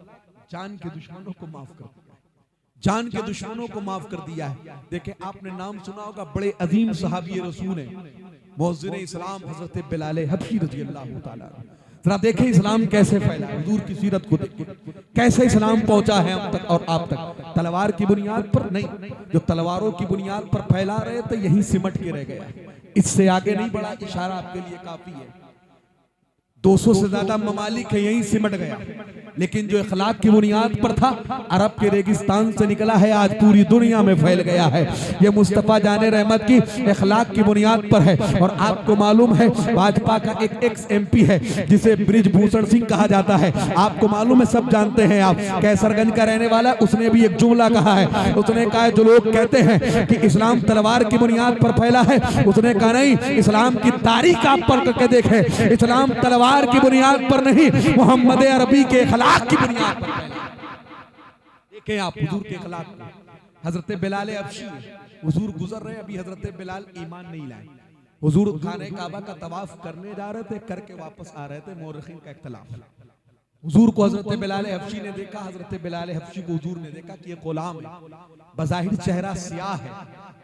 जान के दुश्मनों को माफ कर दिया, जान के दुश्मनों को माफ कर दिया है। देखें आपने नाम सुना होगा, बड़े अजीम सहाबी रसूल हैं, मुअज्जिन इस्लाम हजरत बिलाल हबशी रज़ियल्लाहु ताला। जरा देखें इस्लाम कैसे फैला, हुजूर की सीरत को देखें कैसे इस्लाम पहुंचा है हम तक और आप तक। तलवार की बुनियाद पर नहीं, जो तलवारों की बुनियाद पर फैला रहे थे यहीं सिमट के रह गया, इससे आगे नहीं बढ़ा। इशारा आपके लिए काफी है। 200 से ज्यादा ममालिक है, यहीं सिमट गया। लेकिन जो इखलाक की बुनियाद पर था, अरब के रेगिस्तान से निकला है, आज पूरी दुनिया में फैल गया है। ये मुस्तफ़ा जाने रहमत की इखलाक की बुनियाद पर है। और आपको मालूम है भाजपा का एक एक्स MP है जिसे बृजभूषण सिंह कहा जाता है, आपको मालूम है, सब जानते हैं आप, कैसरगंज का रहने वाला। उसने भी एक जुमला कहा है, उसने कहा जो लोग कहते हैं कि इस्लाम तलवार की बुनियाद पर फैला है, उसने कहा नहीं, इस्लाम की तारीख आप पढ़ करके देखें, इस्लाम तलवार की बुनियाद पर नहीं, मोहम्मद अरबी के अखलाक की बुनियाद पर फैला। देखें आप हुजूर के अखलाक को। हजरत बिलाल हबशी, हुजूर गुजर रहे, अभी हजरत बिलाल ईमान नहीं लाए। हुजूर खाने काबा का तवाफ करने जा रहे थे, करके वापस आ रहे थे, मौरखीन का इख्तिलाफ। हुजूर को हजरत बिलाल हबशी ने देखा, हजरत बिलाल हबशी को हुजूर ने देखा कि ये गुलाम है, बज़ाहिर चेहरा स्याह है,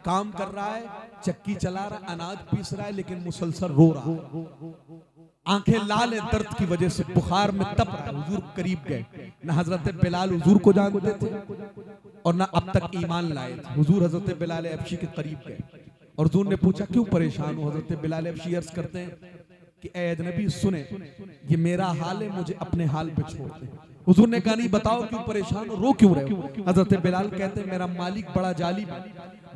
काम कर रहा है, चक्की चला रहा है, अनाज पीस रहा है, लेकिन मुसलसल रो रहा है, आंखें लाल है दर्द की वजह से, बुखार में तप रहा है। हुजूर करीब गए, ना हजरत बिलाल हुजूर को जानते थे और ना अब तक ईमान लाए थे। हुजूर हजरत बिलाल हबशी के करीब गए और हुजूर ने पूछा क्यों परेशान हो? हजरत बिलाल हबशी अर्ज करते हैं कि ऐ अजनबी सुने, ये मेरा हाल है, मुझे अपने हाल पे छोड़ दे। हुजूर ने कहा नहीं, बताओ क्यों परेशान हो, रो क्यों रहे हो? हजरत बिलाल कहते हैं मेरा मालिक बड़ा जालिम,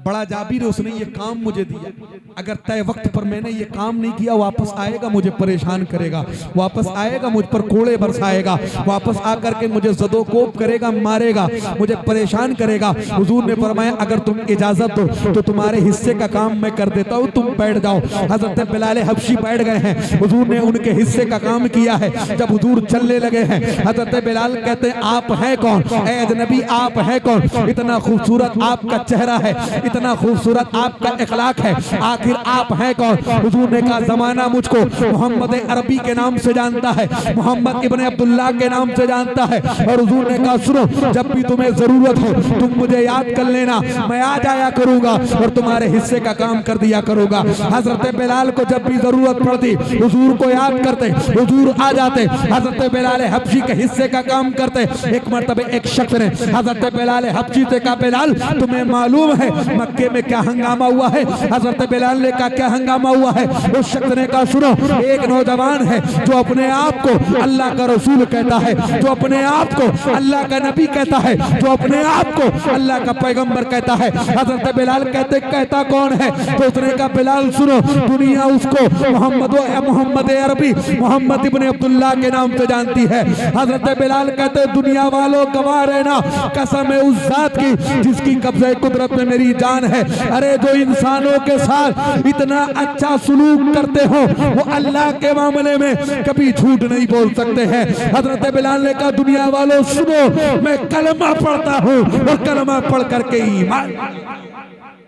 बड़ा जाबिर है, उसने ये काम मुझे दिया, अगर तय वक्त पर मैंने ये काम नहीं किया वापस आएगा मुझे परेशान करेगा, वापस आएगा मुझ पर कोड़े बरसाएगा, वापस आकर के मुझे ज़दोकोब करेगा, मारेगा, मुझे परेशान करेगा। हुजूर ने फरमाया अगर तुम इजाजत दो तो तुम्हारे हिस्से का काम मैं कर देता हूँ, तुम बैठ जाओ। हजरत बिलाल हबशी बैठ गए हैं, हुजूर ने उनके हिस्से का काम किया है। जब हुजूर चलने लगे हैं, हजरत बिलाल कहते हैं आप हैं कौन? ऐ अजनबी आप हैं कौन? इतना खूबसूरत आपका चेहरा है, इतना खूबसूरत आपका इखलाक है, आखिर आप हैं कौन? हुजूर ने कहा जमाना मुझको मोहम्मद अरबी के नाम से जानता है, मोहम्मद इब्ने अब्दुल्लाह के नाम से जानता है। और हुजूर ने कहा सुनो, जब भी तुम्हें जरूरत हो तुम मुझे याद कर लेना, मैं आ जाया करूंगा और तुम्हारे हिस्से का काम कर दिया करूंगा। हजरत बिलाल को जब भी जरूरत पड़ती हुजूर को याद करते, हुजूर आ जाते, हजरत बिलाल हबशी के हिस्से का काम करते। एक मर्तबे एक शख्स ने हजरत बिलाल हबशी से कहा बिलाल तुम्हें मालूम है मक्के में क्या हंगामा हुआ है? हजरत बिलाल ने कहा क्या हंगामा हुआ है? उस शख्स ने कहा सुनो, एक नौजवान है जो अपने आप को अल्लाह का रसूल कहता है, जो अपने आप को अल्लाह का नबी कहता है, जो अपने आप को अल्लाह का पैगंबर कहता है। हजरत बिलाल कहते कहता कौन है? तो उसने कहा बिलाल सुनो, दुनिया उसको मोहम्मद अरबी, मोहम्मद इब्ने अब्दुल्लाह के नाम से जानती है। हजरत बिलाल कहते दुनिया वालों गवाह रहना, कसम है उस जात की जिसकी कब्ज़े कुदरत में मेरी जान है, अरे जो इंसानों के साथ इतना अच्छा सलूक करते हो वो अल्लाह के मामले में कभी झूठ नहीं बोल सकते हैं। हजरत बिलाल ने कहा दुनिया वालों सुनो, मैं कलमा पढ़ता हूँ और कलमा पढ़ करके ईमान।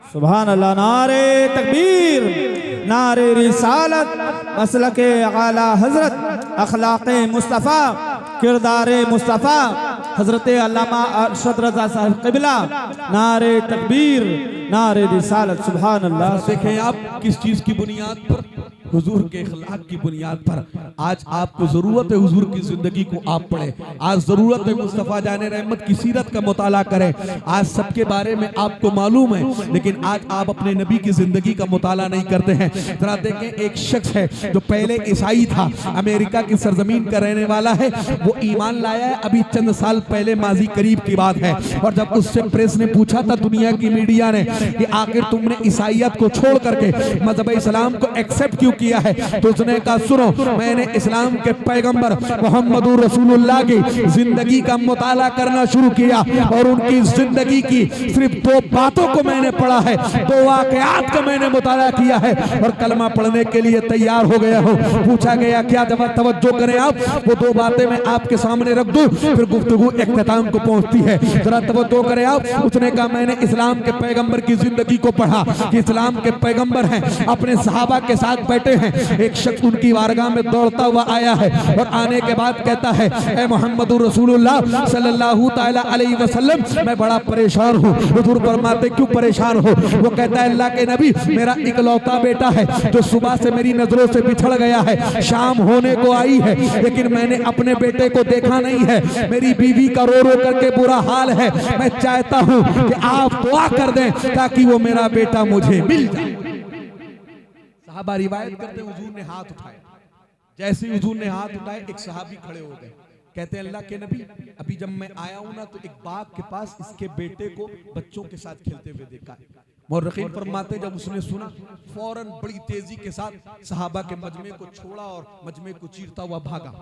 सुभान अल्लाह, नारे तकबीर, नारे रिसालत, मसलके आला हजरत, अखलाक़े मुस्तफ़ा, किरदारे मुस्तफ़ा, हजरत अल्लामा अरशद रज़ा साहब क़िबला, नारे तकबीर, नारे रिसालत। सुभान अल्लाह। देखें आप किस चीज की बुनियाद पर? हुजूर के अखलाक की बुनियाद पर। आज आपको जरूरत है हुजूर की जिंदगी को आप पढ़ें, आज जरूरत है मुस्तफ़ा जाने रहमत की सीरत का मुताला करें। आज सबके बारे में आपको मालूम है, लेकिन आज आप अपने नबी की जिंदगी का मुताला नहीं करते हैं। जरा देखें, एक शख्स है जो पहले ईसाई था, अमेरिका की सरजमीन का रहने वाला है, वो ईमान लाया है अभी चंद साल पहले, माजी करीब की बात है। और जब उससे प्रेस ने पूछा था, दुनिया की मीडिया ने, कि आखिर तुमने ईसाइयत को छोड़ करके मजहब इस्लाम को एक्सेप्ट क्यों किया है, तो उसने कहा सुनो, मैंने इस्लाम के पैगंबर मोहम्मद रसूलुल्लाह की जिंदगी का मुताला करना शुरू किया और उनकी जिंदगी की सिर्फ दो बातों को मैंने पढ़ा है, दो वाक़यात का मैंने मुताला किया है और कलमा पढ़ने के लिए तैयार हो गया हूँ। पूछा गया क्या? जब तवज्जो करें आप, वो दो बातें मैं आपके सामने रख दूं, फिर गुफ्तगू इख्तिताम को पहुंचती है, जरा तवज्जो करें आप। उसने कहा मैंने इस्लाम के पैगंबर की जिंदगी को पढ़ा कि इस्लाम के पैगंबर हैं, अपने सहाबा के साथ बैठे हैं, एक शख्स उनकी वारगाह में दौड़ता हुआ आया है और आने के बाद कहता है ऐ मोहम्मद रसूलुल्लाह सल्लल्लाहु तआला अलैहि वसल्लम, मैं बड़ा परेशान हूँ। हुजूर फरमाते क्यों परेशान हो? वो कहता है अल्लाह के नबी, मेरा इकलौता बेटा है जो सुबह से मेरी नजरों से बिछड़ गया है, शाम होने को आई है लेकिन मैंने अपने बेटे को देखा नहीं है, मेरी बीवी का रो रो करके बुरा हाल है, मैं चाहता हूँ कि आप दुआ कर दें ताकि वो मेरा बेटा मुझे मिल जाए। सहाबा रिवायत करते हैं हुजूर ने हाथ उठाया, जैसे हुजूर ने हाथ उठाए एक सहाबी खड़े हो गए, कहते हैं अल्लाह के नबी, अभी जब मैं आया हूं ना तो एक बाग के पास इसके बेटे को बच्चों के साथ खेलते हुए देखा। मुर्रखीन फरमाते जब उसने सुना फौरन बड़ी तेजी के साथ सहाबा के मजमे को छोड़ा और मजमे को चीरता हुआ भागा।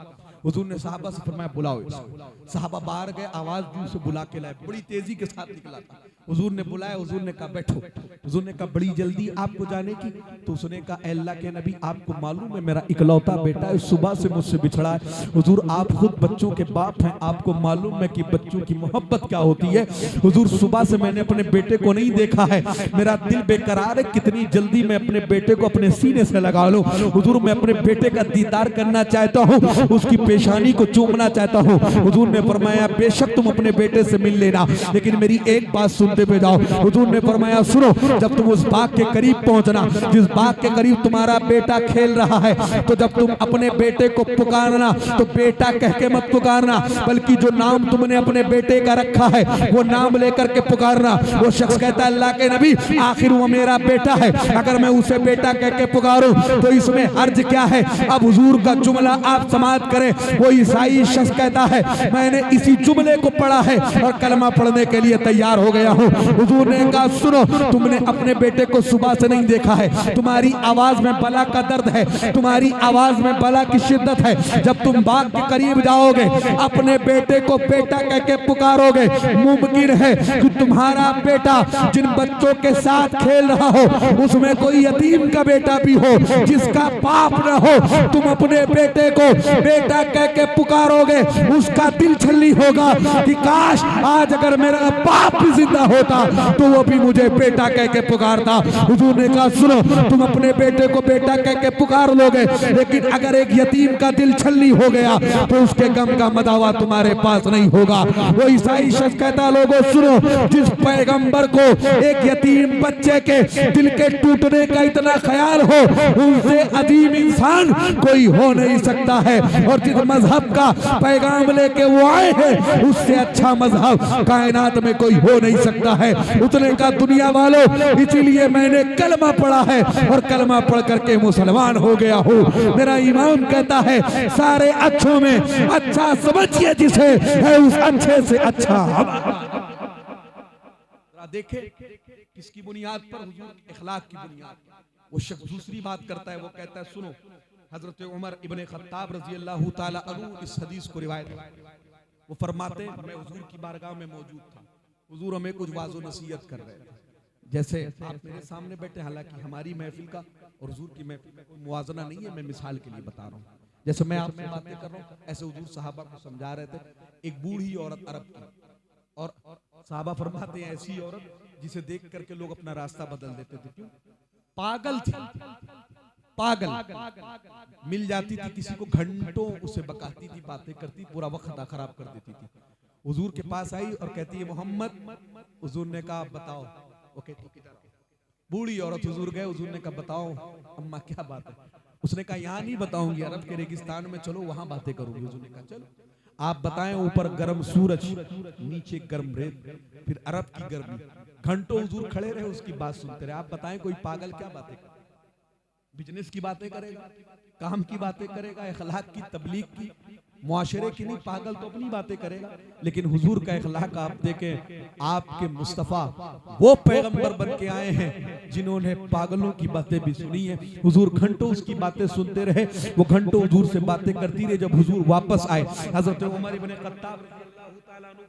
हुजूर ने सहाबा से फरमाया बुलाओ इसको। सहाबा बाहर गए, आवाज दूर से बुला के लाए, बड़ी तेजी के साथ निकला था। हुजूर ने बुलाया, हुजूर ने कहा बैठो। हुजूर ने कहा बड़ी जल्दी आपको जाने की? तो उसने कहा अल्लाह के नबी, आपको मालूम है मेरा इकलौता बेटा है, सुबह से मुझसे बिछड़ा है। हुजूर आप खुद बच्चों के बाप हैं, आपको मालूम है कि बच्चों की मोहब्बत क्या होती है। हुजूर सुबह से मैंने अपने बेटे को नहीं देखा है, मेरा दिल बेकरार है, कितनी जल्दी मैं अपने बेटे को अपने सीने से लगा लूं। हुजूर मैं अपने बेटे का दीदार करना चाहता हूं, उसकी पेशानी को चूमना चाहता हूं। हुजूर ने फरमाया बेशक तुम अपने बेटे से मिल लेना, लेकिन मेरी एक बात सुनते हुए जाओ। हुजूर ने फरमाया सुनो, जब तुम उस बाग के करीब पहुंचना जिस बाग के करीब तुम्हारा बेटा खेल रहा है, तो जब तुम अपने बेटे को पुकारना तो बेटा कह के मत पुकारना, बल्कि जो नाम तुमने अपने बेटे का रखा है वो नाम लेकर के पुकारना। वो शख्स कहता है अल्लाह के नबी आखिर वो मेरा बेटा है, अगर मैं उसे बेटा कह के पुकारूं तो इसमें अर्ज क्या है? अब हुजूर का जुमला आप समाप्त करें। वो ईसाई शख्स कहता है मैंने इसी जुमले को पढ़ा है और कलमा पढ़ने के लिए तैयार हो गया हूँ। हुजूर ने कहा सुनो, तुमने अपने बेटे को सुबह से नहीं देखा है, तुम्हारी आवाज में बला का दर्द है, तुम्हारी आवाज में बला की शिद्दत है। जब तुम बाग के करीब जाओगे अपने बेटे को बेटा कह के पुकारोगे, मुमकिन है कि तुम्हारा बेटा जिन बच्चों के साथ खेल रहा हो उसमें कोई यतीम का बेटा भी हो जिसका बाप न हो। तुम अपने बेटे को बेटा कह के पुकारोगे, उसका दिल छल्ली होगा कि काश आज अगर मेरा बाप भी जिंदा होता तो वो भी मुझे बेटा कह के पुकारता। हुजूर ने कहा सुनो, तुम अपने बेटे को बेटा कह के पुकार लोगे, लेकिन अगर एक यतीम का दिल छल्ली हो गया तो उसके गम का मदावा तुम्हारे पास नहीं होगा। वो ईसाई शख्स कहता लोगों सुनो, जिस पैगंबर को एक यतीम बच्चे के दिल के टूटने का इतना ख्याल हो उनसे अजीम इंसान कोई हो नहीं सकता है, और जिस मजहब का पैगाम लेके वो आए हैं उससे अच्छा मजहब कायनात में कोई हो नहीं सकता है। उतने का दुनिया वालों इसीलिए मैंने कलमा पढ़ा है और कलमा पढ़ करके मुसलमान हो गया हूँ। मेरा इमाम कहता है सारे अच्छों में अच्छा समझिए जिसे है उस अच्छे से अच्छा। देखे किसकी बुनियाद पर? हुजूर इखलाक की बुनियाद। वो शख्स दूसरी बात करता है, वो कहता है सुनो, हजरत उमर इब्ने खत्ताब रजी अल्लाह ताला अन्हु इस हदीस को रिवायत, वो फरमाते मैं हुजूर की बारगाह में मौजूद था, हुजूर हमें कुछ वाज़ो नसीहत कर रहे थे, जैसे आप मेरे सामने बैठे, हालांकि हमारी महफिल का और हुजूर की महफिल का कोई मुवाजना नहीं है, मैं मिसाल के लिए बता रहा हूँ। जैसे मैं आपसे बातें कर रहा हूँ ऐसे हुजूर सहाबा को समझा रहे थे। एक बूढ़ी औरत अरब की, और सहाबा फरमाते हैं ऐसी औरत जिसे देख करके लोग अपना रास्ता बदल देते थे। क्यों? पागल थी, पागल मिल जाती थी किसी को घंटों उसे बकाती थी, बातें करती, पूरा वक्त खराब कर देती थी। हुजूर के पास आई और कहती है मोहम्मद। हुजूर ने कहा बताओ। ओके, बूढ़ी औरत हुजूर गए, हुजूर ने कहा बताओ अम्मा क्या बात है? उसने कहा यहाँ नहीं बताऊंगी, अरब के रेगिस्तान में चलो वहां बातें करूंगी। हुजूर ने कहा चलो आप बताएं। ऊपर गर्म सूरज, नीचे गर्म रेत, फिर अरब की गर्मी, घंटों हुजूर खड़े रहे उसकी बात सुनते रहे। आप बताएं कोई पागल क्या बातें करे? बिजनेस की बातें करेगा, काम की बातें करेगा, इखलाक की, तबलीग की, मुआशरे की नहीं। पागल तो अपनी बातें करेगा, लेकिन हुजूर का इखलाक आप देखें, आपके मुस्तफा वो पैगंबर बन के आए हैं जिन्होंने पागलों की बातें भी सुनी है। हुजूर घंटों उसकी बातें सुनते रहे, वो घंटों हुजूर से बातें करती रही। जब हुजूर वापस आए, हजरत उमर इब्ने खत्ताब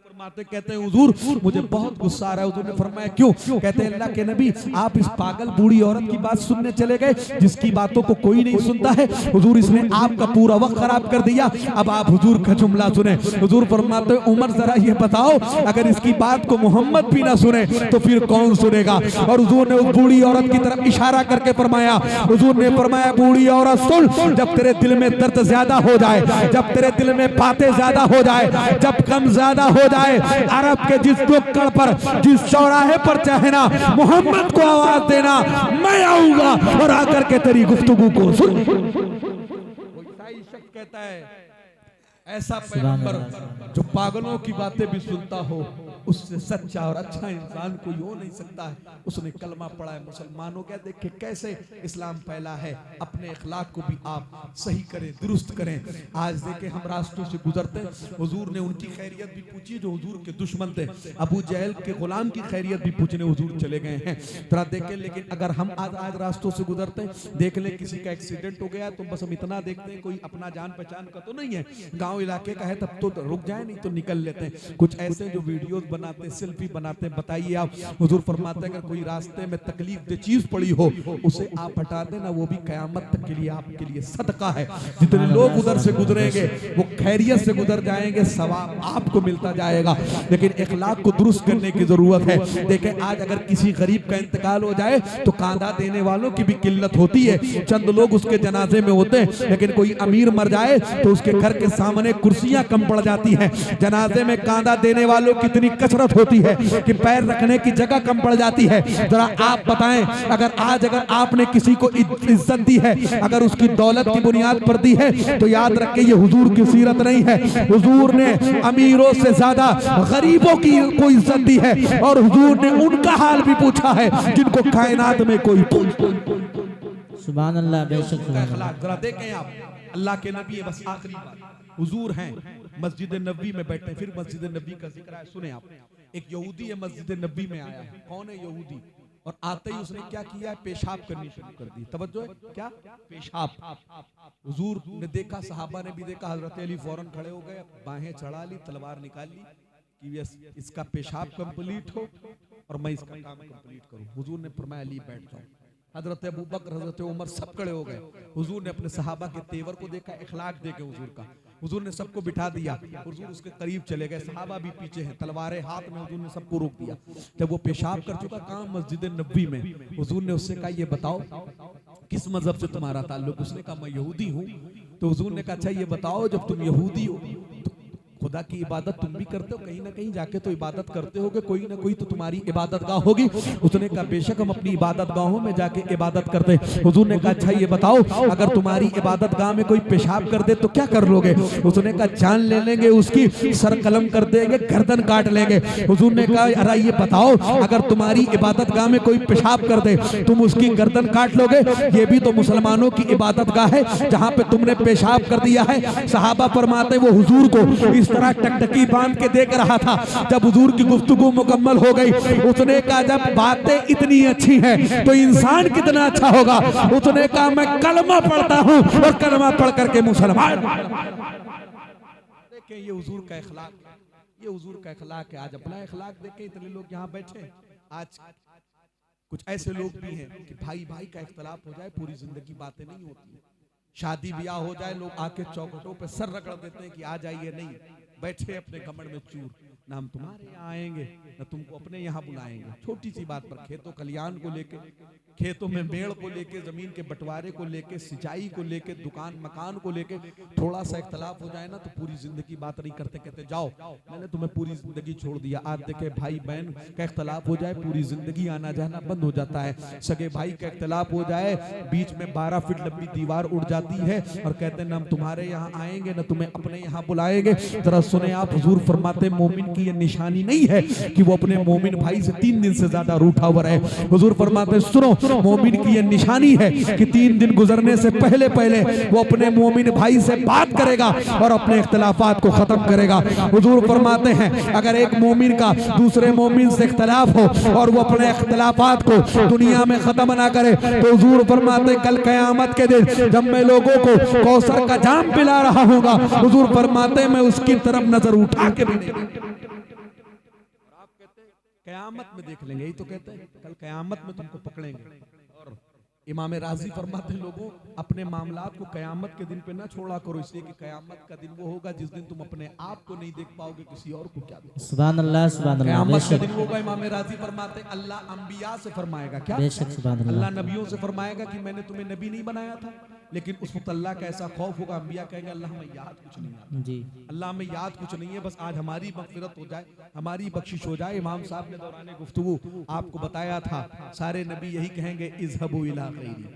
फरमाते कहते हैं हुजूर मुझे बहुत गुस्सा आ रहा है। हुजूर ने फरमाया क्यों? कहते हैं अल्लाह के नबी आप इस पागल बूढ़ी औरत की बात सुनने चले गए जिसकी बातों को कोई नहीं सुनता है। हुजूर इसने आपका पूरा वक्त खराब कर दिया। अब आप हुजूर का जुमला सुने। हुजूर फरमाते हैं उमर जरा ये बताओ अगर इसकी बात को मोहम्मद भी ना सुने तो फिर कौन सुनेगा? और हुजूर ने उस बूढ़ी औरत की तरफ इशारा करके फरमाया, हुजूर ने फरमाया बूढ़ी औरत सुन, जब तेरे दिल में दर्द ज्यादा हो जाए, जब तेरे दिल में बातें ज्यादा हो जाए, जब कम ज्यादा हो जाए, अरब के जिस नुक्कड़ पर, जिस चौराहे पर चाहे ना मोहम्मद को आवाज देना, मैं आऊंगा और आकर के तेरी गुफ्तगू को सुन। कोई शख्स कहता है ऐसा पैगंबर जो पागलों की बातें भी सुनता हो, उससे सच्चा और अच्छा इंसान कोई हो नहीं सकता है। उसने कलमा पढ़ा है। मुसलमानों क्या देखे कैसे इस्लाम फैला है। अपने इखलाक को भी आप सही करें, दुरुस्त करें। आज देखे हम रास्तों से गुजरते, हुजूर ने उनकी खैरियत भी पूछी जो हुजूर के दुश्मन थे। अबू जहल के गुलाम की खैरियत भी पूछने हुजूर चले गए हैं। जरा देखें, लेकिन अगर हम आज रास्तों से गुजरते देख ले किसी का एक्सीडेंट हो गया तो बस हम इतना देखते हैं कोई अपना जान पहचान का तो नहीं है, गाँव इलाके का है, तब तो रुक जाए, नहीं तो निकल लेते हैं। कुछ ऐसे जो वीडियोज बनाते, सेल्फी बनाते। बताइए आप, हुजूर फरमाते अगर कोई रास्ते में तकलीफ दे चीज पड़ी हो उसे आप हटा देना, वो भी कयामत तक के लिए आपके लिए सदका है। जितने लोग उधर से गुजरेंगे वो खैरियत से गुजर जाएंगे, सवाब आपको मिलता जाएगा। लेकिन इखलाक को दुरुस्त करने की जरूरत है। देखें आज अगर किसी गरीब का इंतकाल हो जाए तो कांधा देने वालों की भी किल्लत होती है, चंद लोग उसके जनाजे में होते हैं। लेकिन कोई अमीर मर जाए तो उसके घर के सामने कुर्सियां कम पड़ जाती हैं, जनाजे में कांधा देने वालों की इतनी कसरत होती है कि पैर रखने की जगह कम पड़ जाती है। जरा आप बताएं, अगर आपने किसी को इज्जत दी है, अगर उसकी दौलत की बुनियाद पर दी है, तो याद रखें ये हुजूर की सीरत नहीं है। हुजूर ने अमीरों से ज्यादा गरीबों की को इज्जत दी है, और हुजूर ने उनका हाल भी पूछा है जिनको कायनात में कोई सुभान अल्लाह, बेशक सुभान अल्लाह। जरा देखें आप, अल्लाह के नबी, बस आखिरी बात, हुजूर हैं मस्जिद नबी में बैठे, फिर मस्जिद नबी का जिक्र है। सुने आप, एक यहूदी है मस्जिद नबी में आया है। कौन है यहूदी? और आते ही उसने क्या किया है, पेशाब करनी शुरू कर दी। तवज्जो है, क्या पेशाब। हुजूर ने देखा, सहाबा ने भी देखा, हजरत अली फौरन खड़े हो गए, बाहें चढ़ा ली, तलवार निकाल ली कि इसका पेशाब कंप्लीट हो और मैं इसका काम कंप्लीट करूं। हुजूर ने फरमाया अली बैठ जाओ। हजरत अबू बकर, हजरत उमर सब खड़े हो गए। हुजूर ने अपने सहाबा के तेवर को देखा, इखलाक देखे हुजूर का। हुजूर ने सबको बिठा दिया, हुजूर उसके करीब चले गए, सहाबा भी पीछे हैं, तलवारें हाथ में। हुजूर ने सबको रोक दिया। जब वो पेशाब कर चुका, कहाँ? मस्जिद नबी में। हुजूर ने उससे कहा ये बताओ किस मजहब से तुम्हारा ताल्लुक? उसने कहा मैं यहूदी हूँ। तो हुजूर ने कहा अच्छा ये बताओ, जब तुम यहूदी हो तो खुदा की इबादत तुम भी करते हो, कहीं ना कहीं जाके तो इबादत करते होगे, कोई ना कोई तो तुम्हारी इबादत गाह होगी। उसने कहा बेशक हम अपनी इबादत गाहों में जाके इबादत करते हैं। हुजूर ने कहा अच्छा ये बताओ, अगर तुम्हारी इबादत गाह में कोई पेशाब कर दे तो क्या कर लोगे? उसने कहा जान ले लेंगे उसकी, सर कलम कर देंगे, गर्दन काट लेंगे। हुजूर ने कहा अरे ये बताओ, अगर तुम्हारी इबादत गाह में कोई पेशाब कर दे तुम उसकी गर्दन काट लोगे? ये भी तो मुसलमानों की इबादत गाह है जहाँ पे तुमने पेशाब कर दिया है। सहाबा फरमाते वो हुजूर को इस तरह टकटकी बांध के देख रहा था। जब हुजूर की गुफ्तगू मुकम्मल हो गई, उसने कहा जब बातें इतनी अच्छी हैं तो इंसान कितना अच्छा होगा। उसने कहा मैं कलमा पढ़ता हूँ और कलमा पढ़ करके मुसलमान। देखें ये हुजूर का इखलाक, ये हुजूर का इखलाक है। आज अपना इखलाक देखें, इतने लोग यहाँ बैठे। आज कुछ ऐसे लोग भी हैं कि भाई भाई का इख्तलाफ हो जाए पूरी जिंदगी बातें नहीं होती। शादी ब्याह हो जाए, लोग आके चौखटों पे सर रगड़ देते हैं कि आ जाइए, नहीं बैठे अपने घमंड में चूर। ना हम तुम्हारे यहाँ आएंगे ना तुमको अपने यहाँ बुलाएंगे। छोटी सी बात पर खेतों खलियान को लेके, खेतों में मेड़ को लेके, जमीन के बंटवारे को लेके, सिंचाई को लेके, दुकान मकान को लेके थोड़ा सा इख्तलाफ हो जाए ना तो पूरी जिंदगी बात नहीं करते, कहते जाओ मैंने तुम्हें पूरी जिंदगी छोड़ दिया। आज देखे भाई बहन का इख्तलाफ हो जाए पूरी जिंदगी आना जाना बंद हो जाता है। सगे भाई का इख्तलाफ हो जाए, बीच में 12 फीट लंबी दीवार उड़ जाती है और कहते हैं ना हम तुम्हारे यहाँ आएंगे ना तुम्हें अपने यहाँ बुलाएंगे। जरा सुने आप, हुजूर फरमाते मोमिन की ये निशानी नहीं है कि वो अपने मोमिन भाई से 3 दिन से ज्यादा रूठा हुआ रहे। हुजूर फरमाते सुनो, मोमिन की ये निशानी है कि 3 दिन गुजरने से पहले पहले वो अपने मोमिन भाई से बात करेगा और अपने इख्तलाफात को खत्म करेगा। हुजूर फरमाते हैं अगर एक मोमिन का दूसरे मोमिन से इख्तलाफ हो और वो अपने इख्तलाफात को दुनिया में खत्म ना करे तो हुजूर फरमाते कल कयामत के दिन जब मैं लोगों को कौसर का जाम पिला रहा होगा, हुजूर फरमाते मैं उसकी तरफ नजर उठा के भी नहीं। आप कहते हैं कयामत में देख लेंगे, यही तो कहते हैं कल कयामत में तुमको पकड़ेंगे। और इमाम राजी फरमाते हैं लोगों अपने मामलात को कयामत के दिन पे ना छोड़ा करो, इसलिए कि कयामत का दिन वो होगा जिस दिन तुम अपने आप को नहीं देख पाओगे, किसी और को क्या देखोगे। सुभान अल्लाह, सुभान अल्लाह। कयामत का दिन होगा, इमाम राजी फरमाते हैं अल्लाह अंबिया से फरमाएगा, क्या बेशक सुभान अल्लाह, अल्लाह नबियों से फरमाएगा कि मैंने तुम्हें नबी नहीं बनाया था। लेकिन उस वक्त अल्लाह का ऐसा खौफ होगा, अंबिया कहेंगे अल्लाह हमें याद कुछ नहीं आता जी, अल्लाह हमें याद कुछ नहीं है, बस आज हमारी मग़फ़िरत हो जाए, हमारी बख्शिश हो जाए। इमाम साहब ने दौरान गुफ्तगू आपको बताया था, सारे नबी यही कहेंगे इज़हबू इला गैरी,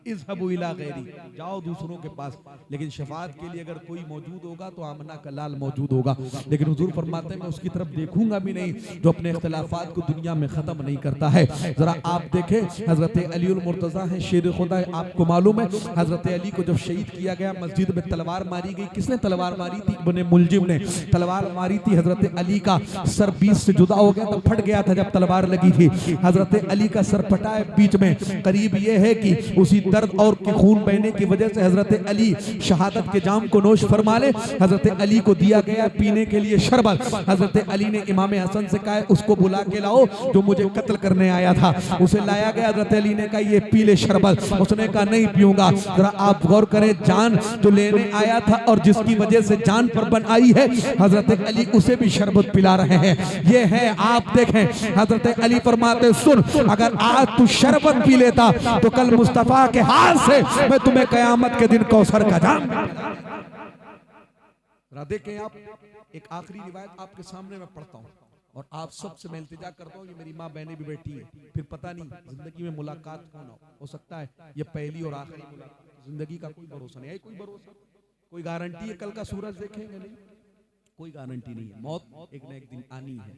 इज़हबू इला गैरी, जाओ दूसरों के पास। लेकिन शफाअत के लिए अगर कोई मौजूद होगा तो आमना का लाल मौजूद होगा। लेकिन हुजूर फरमाते हैं मैं उसकी तरफ देखूंगा भी नहीं जो अपने इख्तिलाफात को दुनिया में ख़त्म नहीं करता है। ज़रा आप देखें हज़रत अली उल मुर्तज़ा हैं, शेर खुदा है। आपको मालूम है हज़रत अली को जब शहीद किया गया, मस्जिद में तलवार मारी गई। किसने तलवार मारी थी? इब्ने मुलजिम ने तलवार मारी थी। हज़रत अली का सर बीच से जुदा हो गया, तो फट गया था जब तलवार लगी थी। हज़रत अली का सर फटा है बीच में, करीब ये है कि उसी दर्द और के खून बहने की वजह से हजरत अली शहादत के जाम को नोश फरमा ले। हजरत अली को दिया गया पीने के लिए शरबत। हजरत अली ने इमाम हसन से कहा उसको बुला के लाओ जो मुझे कत्ल करने आया था। उसे लाया गया। हजरत अली ने कहा ये पी ले शरबत। उसने कहा नहीं पीऊंगा। जरा आप गौर करें, जान जो लेने आया था और जिसकी वजह से जान पर बन आई है, हजरत अली उसे भी शरबत पिला रहे हैं। ये है, आप देखें, हजरत अली फरमाते सुन, अगर आज तू शरबत पी लेता तो कल मुस्तफा के हाथ से मैं तुम्हें कयामत के दिन कौसर का जाम। देखें आप, एक आखिरी रिवायत आपके सामने मैं पढ़ता हूँ और आप सबसे मैं इल्तिजा करता हूँ कि मेरी माँ बहनें भी बैठी है। फिर पता नहीं जिंदगी में मुलाकात कौन हो सकता है ये पहली और आखिरी मुलाकात। जिंदगी का कोई भरोसा नहीं है, कोई भरोसा, कोई गारंटी है कल का सूरज देखेंगे नहीं, कोई गारंटी नहीं है। मौत एक न एक दिन आनी है।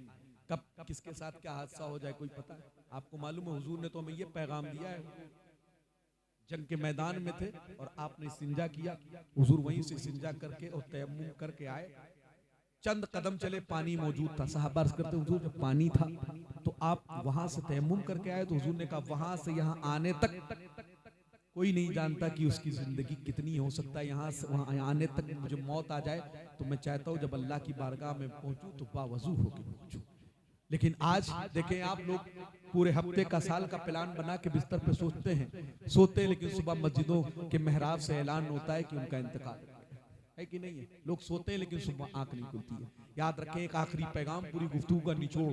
कब किसके साथ क्या हादसा हो जाए कोई पता है? आपको मालूम है हुजूर ने तो हमें ये पैगाम दिया है, जंग के मैदान में थे और आपने सिंजा किया, हुजूर वहीं से सिंजा करके और तयम्मुम करके आए। चंद कदम चले पानी मौजूद था। सहाबा अर्ज़ करते हुजूर जब पानी था तो आप वहां से तयम्मुम करके आए। तो हुजूर ने कहा वहां से यहाँ आने तक कोई नहीं जानता कि उसकी जिंदगी कितनी हो सकता है। यहाँ से वहां आने तक मुझे मौत आ जाए तो मैं चाहता हूँ जब अल्लाह की बारगाह में पहुंचूं तो बावजू होकर पहुंचूं। लेकिन आज देखें आप, लोग पूरे हफ्ते का साल का प्लान बना के बिस्तर पे सोते हैं, लेकिन सुबह मस्जिदों के मेहराब से ऐलान होता है कि उनका इंतकाल है कि नहीं है। लोग सोते हैं लेकिन सुबह आंख नहीं खुलती है। याद रखें, एक आखिरी पैगाम, पूरी गुफ्तगू का निचोड़,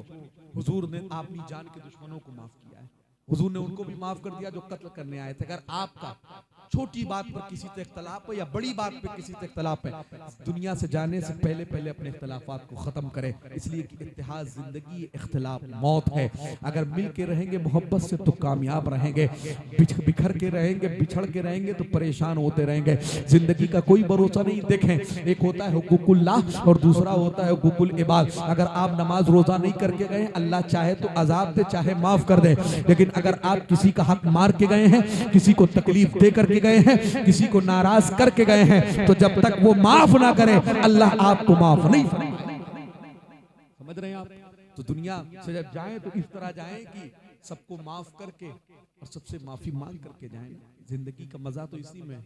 हुजूर ने अपनी जान के दुश्मनों को माफ किया है। हुजूर ने उनको भी माफ कर दिया जो कत्ल करने आए थे। अगर आपका छोटी बात पर किसी से इख्तलाफ है या बड़ी बात पर किसी से इख्तलाफ है, दुनिया से जाने से पहले पहले अपने इख्तलाफात को खत्म करें। इसलिए कि इत्तेहाद जिंदगी, इख्तलाफ मौत है। अगर मिल के रहेंगे मोहब्बत से तो कामयाब रहेंगे, बिखर के रहेंगे, बिछड़ के रहेंगे तो परेशान होते रहेंगे। जिंदगी का कोई भरोसा नहीं। देखें, एक होता है हुकूकुल्लाह और दूसरा होता है हुकूकुल इबाद। अगर आप नमाज रोजा नहीं करके गए, अल्लाह चाहे तो अजाब दे, चाहे माफ कर दे। लेकिन अगर आप किसी का हक मार के गए हैं, किसी को तकलीफ दे करके गए हैं, किसी को नाराज करके गए हैं, तो जब तक वो माफ ना करे अल्लाह आपको माफ नहीं करेगा। समझ रहे हैं आप? तो दुनिया से जब जाएं तो इस तरह जाएं कि सबको माफ करके और सबसे माफी मांग करके जाएं। जिंदगी का मजा तो इसी में,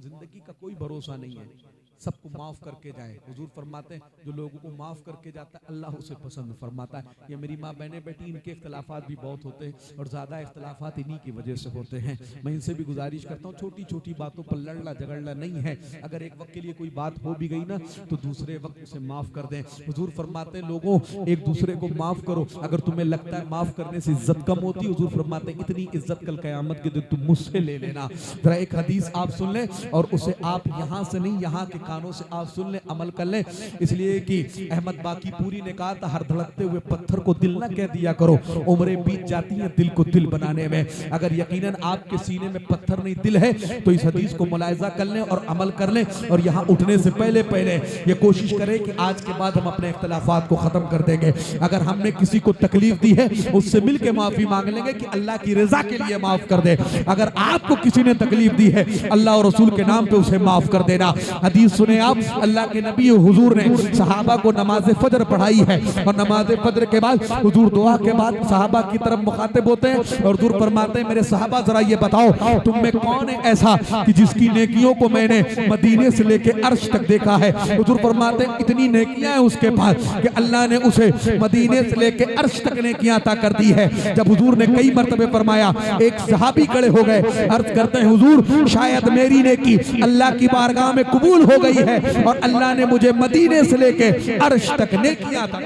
जिंदगी का कोई भरोसा नहीं है। सबको माफ करके जाए। हुजूर फरमाते हैं जो लोगों को माफ करके जाता है अल्लाह उसे पसंद फरमाता है। ये मेरी माँ बहनें बेटी, इनके इख्तलाफात भी बहुत होते हैं और ज़्यादा इख्तलाफात इन्हीं की वजह से होते हैं। मैं इनसे भी गुजारिश करता हूँ छोटी छोटी बातों पर लड़ना झगड़ना नहीं है। अगर एक वक्त के लिए कोई बात हो भी गई ना तो दूसरे वक्त उसे माफ कर दें। हुजूर फरमाते हैं लोगों एक दूसरे को माफ करो। अगर तुम्हें लगता है माफ करने से इज्जत कम होती, हुजूर फरमाते हैं इतनी इज्जत कल क़यामत के दिन तुम मुझसे ले लेना। जरा एक हदीस आप सुन लें और उसे आप यहाँ से नहीं, यहाँ के कानों से आप सुन लें, अमल कर लें। इसलिए कि अहमद बाकी पूरी ने कहा था, हर धड़कते हुए पत्थर को दिल ना कह दिया करो, उम्रें बीत जाती हैं दिल को दिल बनाने में। अगर यकीनन आपके सीने में पत्थर नहीं दिल है तो इस हदीस को मुलाहिजा कर लें और अमल कर लें और यहाँ उठने से पहले पहले ये कोशिश करें कि आज के बाद हम अपने इख्तलाफात को खत्म कर देंगे। अगर हमने किसी को तकलीफ दी है उससे मिल के माफी मांग लेंगे कि अल्लाह की रजा के लिए माफ कर दे। अगर आपको किसी ने तकलीफ दी है अल्लाह और रसूल के नाम पे उसे माफ कर देना। हदीस सुने आप, अल्लाह के नबी हुजूर ने सहाबा को नमाज फजर पढ़ाई है और नमाज फजर के बाद हुजूर दुआ के बाद सहाबा की तरफ मुखातिब होते हैं और हुजूर फरमाते हैं मेरे सहाबा जरा ये बताओ तुम में कौन है ऐसा कि जिसकी नेकियों को मैंने मदीने से लेके अर्श तक देखा है। हुजूर फरमाते हैं इतनी नेकियां हैं उसके पास कि अल्लाह ने उसे मदीने से लेके अर्श तक नेकियां अता कर दी है। जब हुजूर ने कई मर्तबे फरमाया, एक सहाबी खड़े हो गए, अर्ज करते हैं हुजूर शायद मेरी नेकी अल्लाह की बारगाह में कबूल हो गई है और अल्लाह ने मुझे मदीने से लेके अर्श तक नेकियां अता।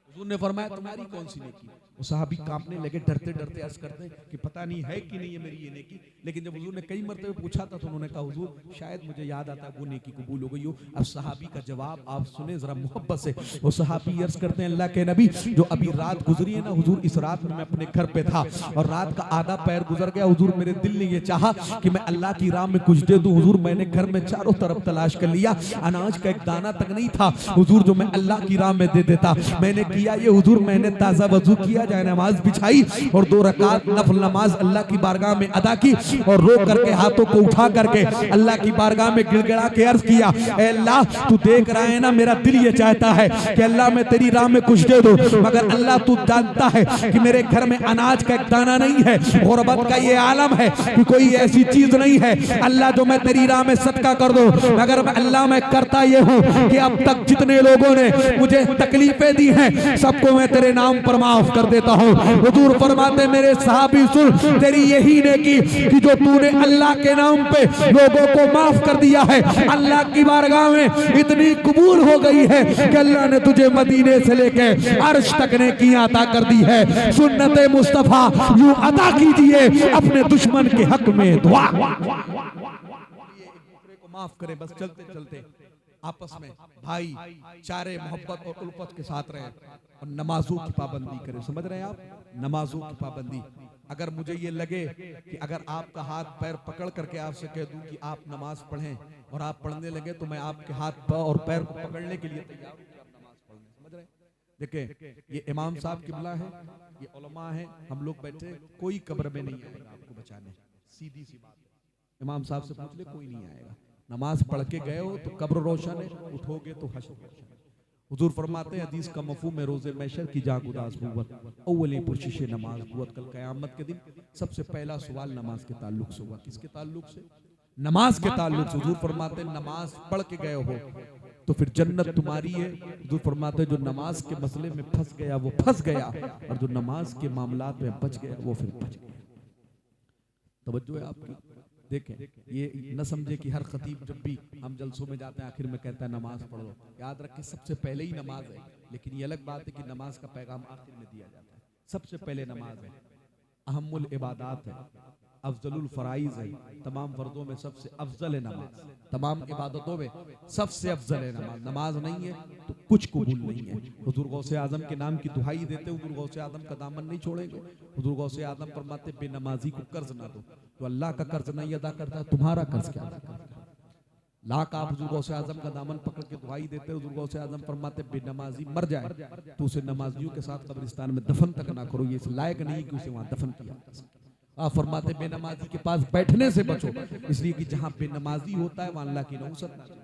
हुजूर ने फरमाया तुम्हारी कौन सी नेकी? वो सहाबी कांपने लगे, डरते डरते अर्ज करते कि पता नहीं है कि नहीं है मेरी ये नेकी। लेकिन जब हुजूर ने कई मरतबे पूछा था तो उन्होंने कहा हुजूर शायद मुझे याद आता है वो नेकी कबूल हो गई हो। अब सहाबी का जवाब आप सुने जरा मोहब्बत से। वो सहाबी अर्ज करते हैं अल्लाह के नबी जो अभी रात गुजरी है ना हुजूर, इस रात में मैं अपने घर पे था और रात का आधा पैर गुजर गया। हुजूर मेरे दिल ने ये चाहा कि मैं अल्लाह की राह में कुछ दे दूं। हुजूर मैंने घर में चारों तरफ तलाश कर लिया, अनाज का एक दाना तक नहीं था हुजूर जो मैं अल्लाह की राह में दे देता। मैंने किया ये हुजूर, मैंने ताज़ा वजू किया, जाए नमाज बिछाई और 2 रकात नफल नमाज अल्लाह की बारगाह में अदा की और रो करके हाथों को उठा करके अल्लाह की बारगाह में गिड़गिड़ा के अर्ज किया, ए अल्लाह तू देख रहा है ना, मेरा दिल ये चाहता है कि अल्लाह मैं तेरी राह में कुछ दे दूं, मगर अल्लाह तू जानता है कि मेरे घर में अनाज का एक दाना नहीं है, गुर्बत का ये आलम है कि कोई ऐसी चीज नहीं है अल्लाह जो मैं तेरी राह में सदका कर दूं, मगर अल्लाह मैं करता ये हूं कि अब तक जितने लोगों ने मुझे तकलीफें दी हैं सबको मैं तेरे नाम पर माफ कर देता हूं। हुजूर फरमाते मेरे सहाबी सुन, तेरी यही नेकी कि जो तूने अल्लाह के नाम पे लोगों को माफ कर दिया है, अल्लाह की बारगाह में इतनी कबूल हो गई है कि अल्लाह ने तुझे मदीने से लेके अर्श तक ने की अता कर दी है। सुन्नत मुस्तफा यूं अदा कीजिए अपने दुश्मन के हक में दुआ। माफ करें, बस चलते चलते आपस में भाई चारे मोहब्बत और उल्फत के साथ रहे और नमाजों की पाबंदी करें। समझ रहे हैं आप, नमाजों की पाबंदी। अगर मुझे ये लगे कि अगर आपका हाथ पैर पकड़ करके आपसे कह दूं कि आप नमाज पढ़ें और आप पढ़ने लगे तो मैं आपके हाथ और पैर को पकड़ने के लिए तैयार हूं कि आप नमाज पढ़ें। समझ रहे हैं? देखिए ये इमाम साहब किबला है, ये उलमा है, हम लोग बैठे, कोई कब्र में नहीं आएगा आपको बचाने, सीधी सी बात। इमाम साहब से पूछ ले, कोई नहीं आएगा। नमाज पढ़ के गए हो तो कब्र रोशन है, उठोगे तो हश्र रोशन है। हुजूर फरमाते हैं हदीस का मफहूम है, रोज़े महशर की जाग उदास बुवत अव्वली पुरशिश नमाज बुवत। कल क़यामत के दिन सबसे पहला सवाल नमाज के ताल्लुक से होगा। किसके ताल्लुक से? नमाज के ताल्लुक से। हुजूर फरमाते हैं नमाज पढ़ के गए हो तो फिर जन्नत तुम्हारी है। हुजूर फरमाते हैं जो नमाज के मसले में फंस गया वो फंस गया, और जो नमाज के मामलात में बच गया वो फिर बच गया। तवज्जो है आपकी। देखें, ये न समझे कि हर खतीब जब भी हम जलसों में जाते हैं आखिर में कहता है नमाज पढ़ो। याद रखें सबसे पहले ही नमाज है, लेकिन ये अलग बात है कि नमाज का पैगाम आखिर में दिया जाता है। सबसे पहले नमाज है, अहमुल इबादात है, अफजलुल फराइज है, तमाम फर्जों में सबसे अफजल है नमाज, तमाम इबादतों में सबसे अफजल है नमाज। नमाज नहीं है तो कुछ कबूल नहीं है। हुजूर गौसे आजम के नाम की दुहाई देते, हुजूर गौसे आजम का दामन नहीं छोड़ेंगे। हुजूर गौसे आजम फरमाते बेनमाजी को कर्ज ना दो, तो अल्लाह का कर्ज नहीं अदा करता, तुम्हारा कर्ज क्या अदा करता? लाख आप हुजूर गौसे आजम का दामन पकड़ के दुआई देते, हुजूर गौसे आजम फरमाते बेनमाजी मर जाए तो उसे नमाजियों के साथ कब्रिस्तान में दफन तक ना करो, ये इस लायक नहीं कि उसे वहां दफन किया। आप फरमाते बेनमाजी के पास बैठने से बचो, इसलिए कि जहां बेनमाजी होता है वहां अल्लाह की नौसत ना चले।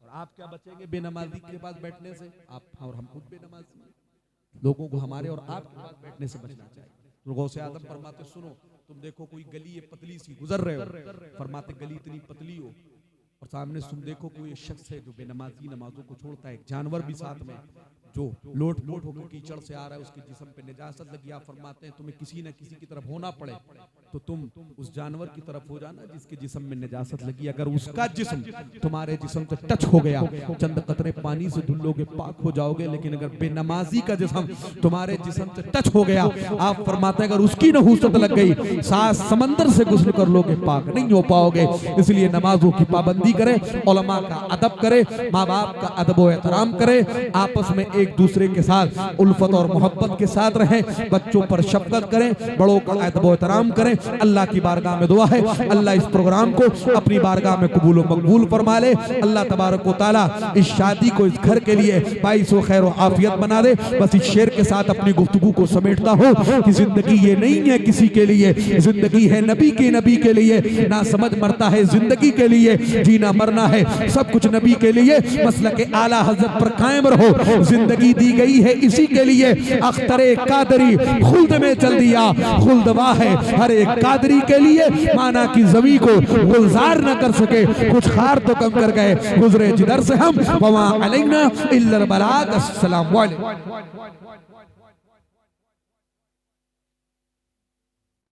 और आप क्या बचेंगे बेनमाजी के पास बैठने से? आप और हम खुद बेनमाजी हैं। लोगों को हमारे और आपके पास बैठने से बचना चाहिए। गौसे आजम फरमाते सुनो, तुम देखो कोई गली पतली सी गुजर रहे हो, फरमाते गली इतनी पतली हो और सामने तुम देखो कोई शख्स है जो बेनमाजी नमाजों को छोड़ता है, एक जानवर भी साथ में जो लोट पोट होकर कीचड़ से आ रहा है, उसके जिस्म पे निजासत लगी। आप फरमाते हैं तुम्हें किसी न किसी की तरफ होना पड़े तो तुम उस जानवर की तरफ हो जाना जिसके जिस्म में निजासत लगी। अगर उसका जिस्म तुम्हारे जिस्म से टच हो गया, चंद कतरे पानी से धुल लोगे, पाक हो जाओगे। लेकिन अगर बेनमाजी का जिस्म तुम्हारे जिस्म से टच हो गया, आप फरमाते हैं अगर उसकी नहूसत लग गई, सात समंदर से गुस्ल कर लोगे, पाक नहीं हो पाओगे। इसलिए नमाजों की पाबंदी करें, उलमा का अदब करें, माँ बाप का अदब व एहतराम करें, आपस में एक दूसरे के साथ उल्फत और मोहब्बत के साथ रहें, बच्चों पर शफकत करें, बड़ों का अदब व एहतराम करें। अल्लाह की बारगाह में दुआ है अल्लाह इस प्रोग्राम को अपनी बारगाह में कबूल व मकबूल फरमा ले। अल्लाह तबारक व तआला इस शादी को, इस घर के लिए बाईस व खैर व आफियत बना दे। बस इस शेर के साथ अपनी गुफ्तगू को समेटता हूँ कि जिंदगी ये नहीं है किसी के लिए, जिंदगी है नबी के लिए। ना समझ मरता है जिंदगी के लिए, जीना मरना है सब कुछ नबी के लिए। मसलक आला हजरत पर कायम रहो, जिंदगी दी गई है इसी के लिए। अख्तरे कादरी खुल्द में चल दिया, खुल्दवा है हर एक कादरी के लिए। माना कि जमी को गुलजार न कर सके, कुछ खार तो कम कर गए, गुजरे जिधर से हम वमा अलैना इल्लल बलाग। अस्सलाम वालेकुम।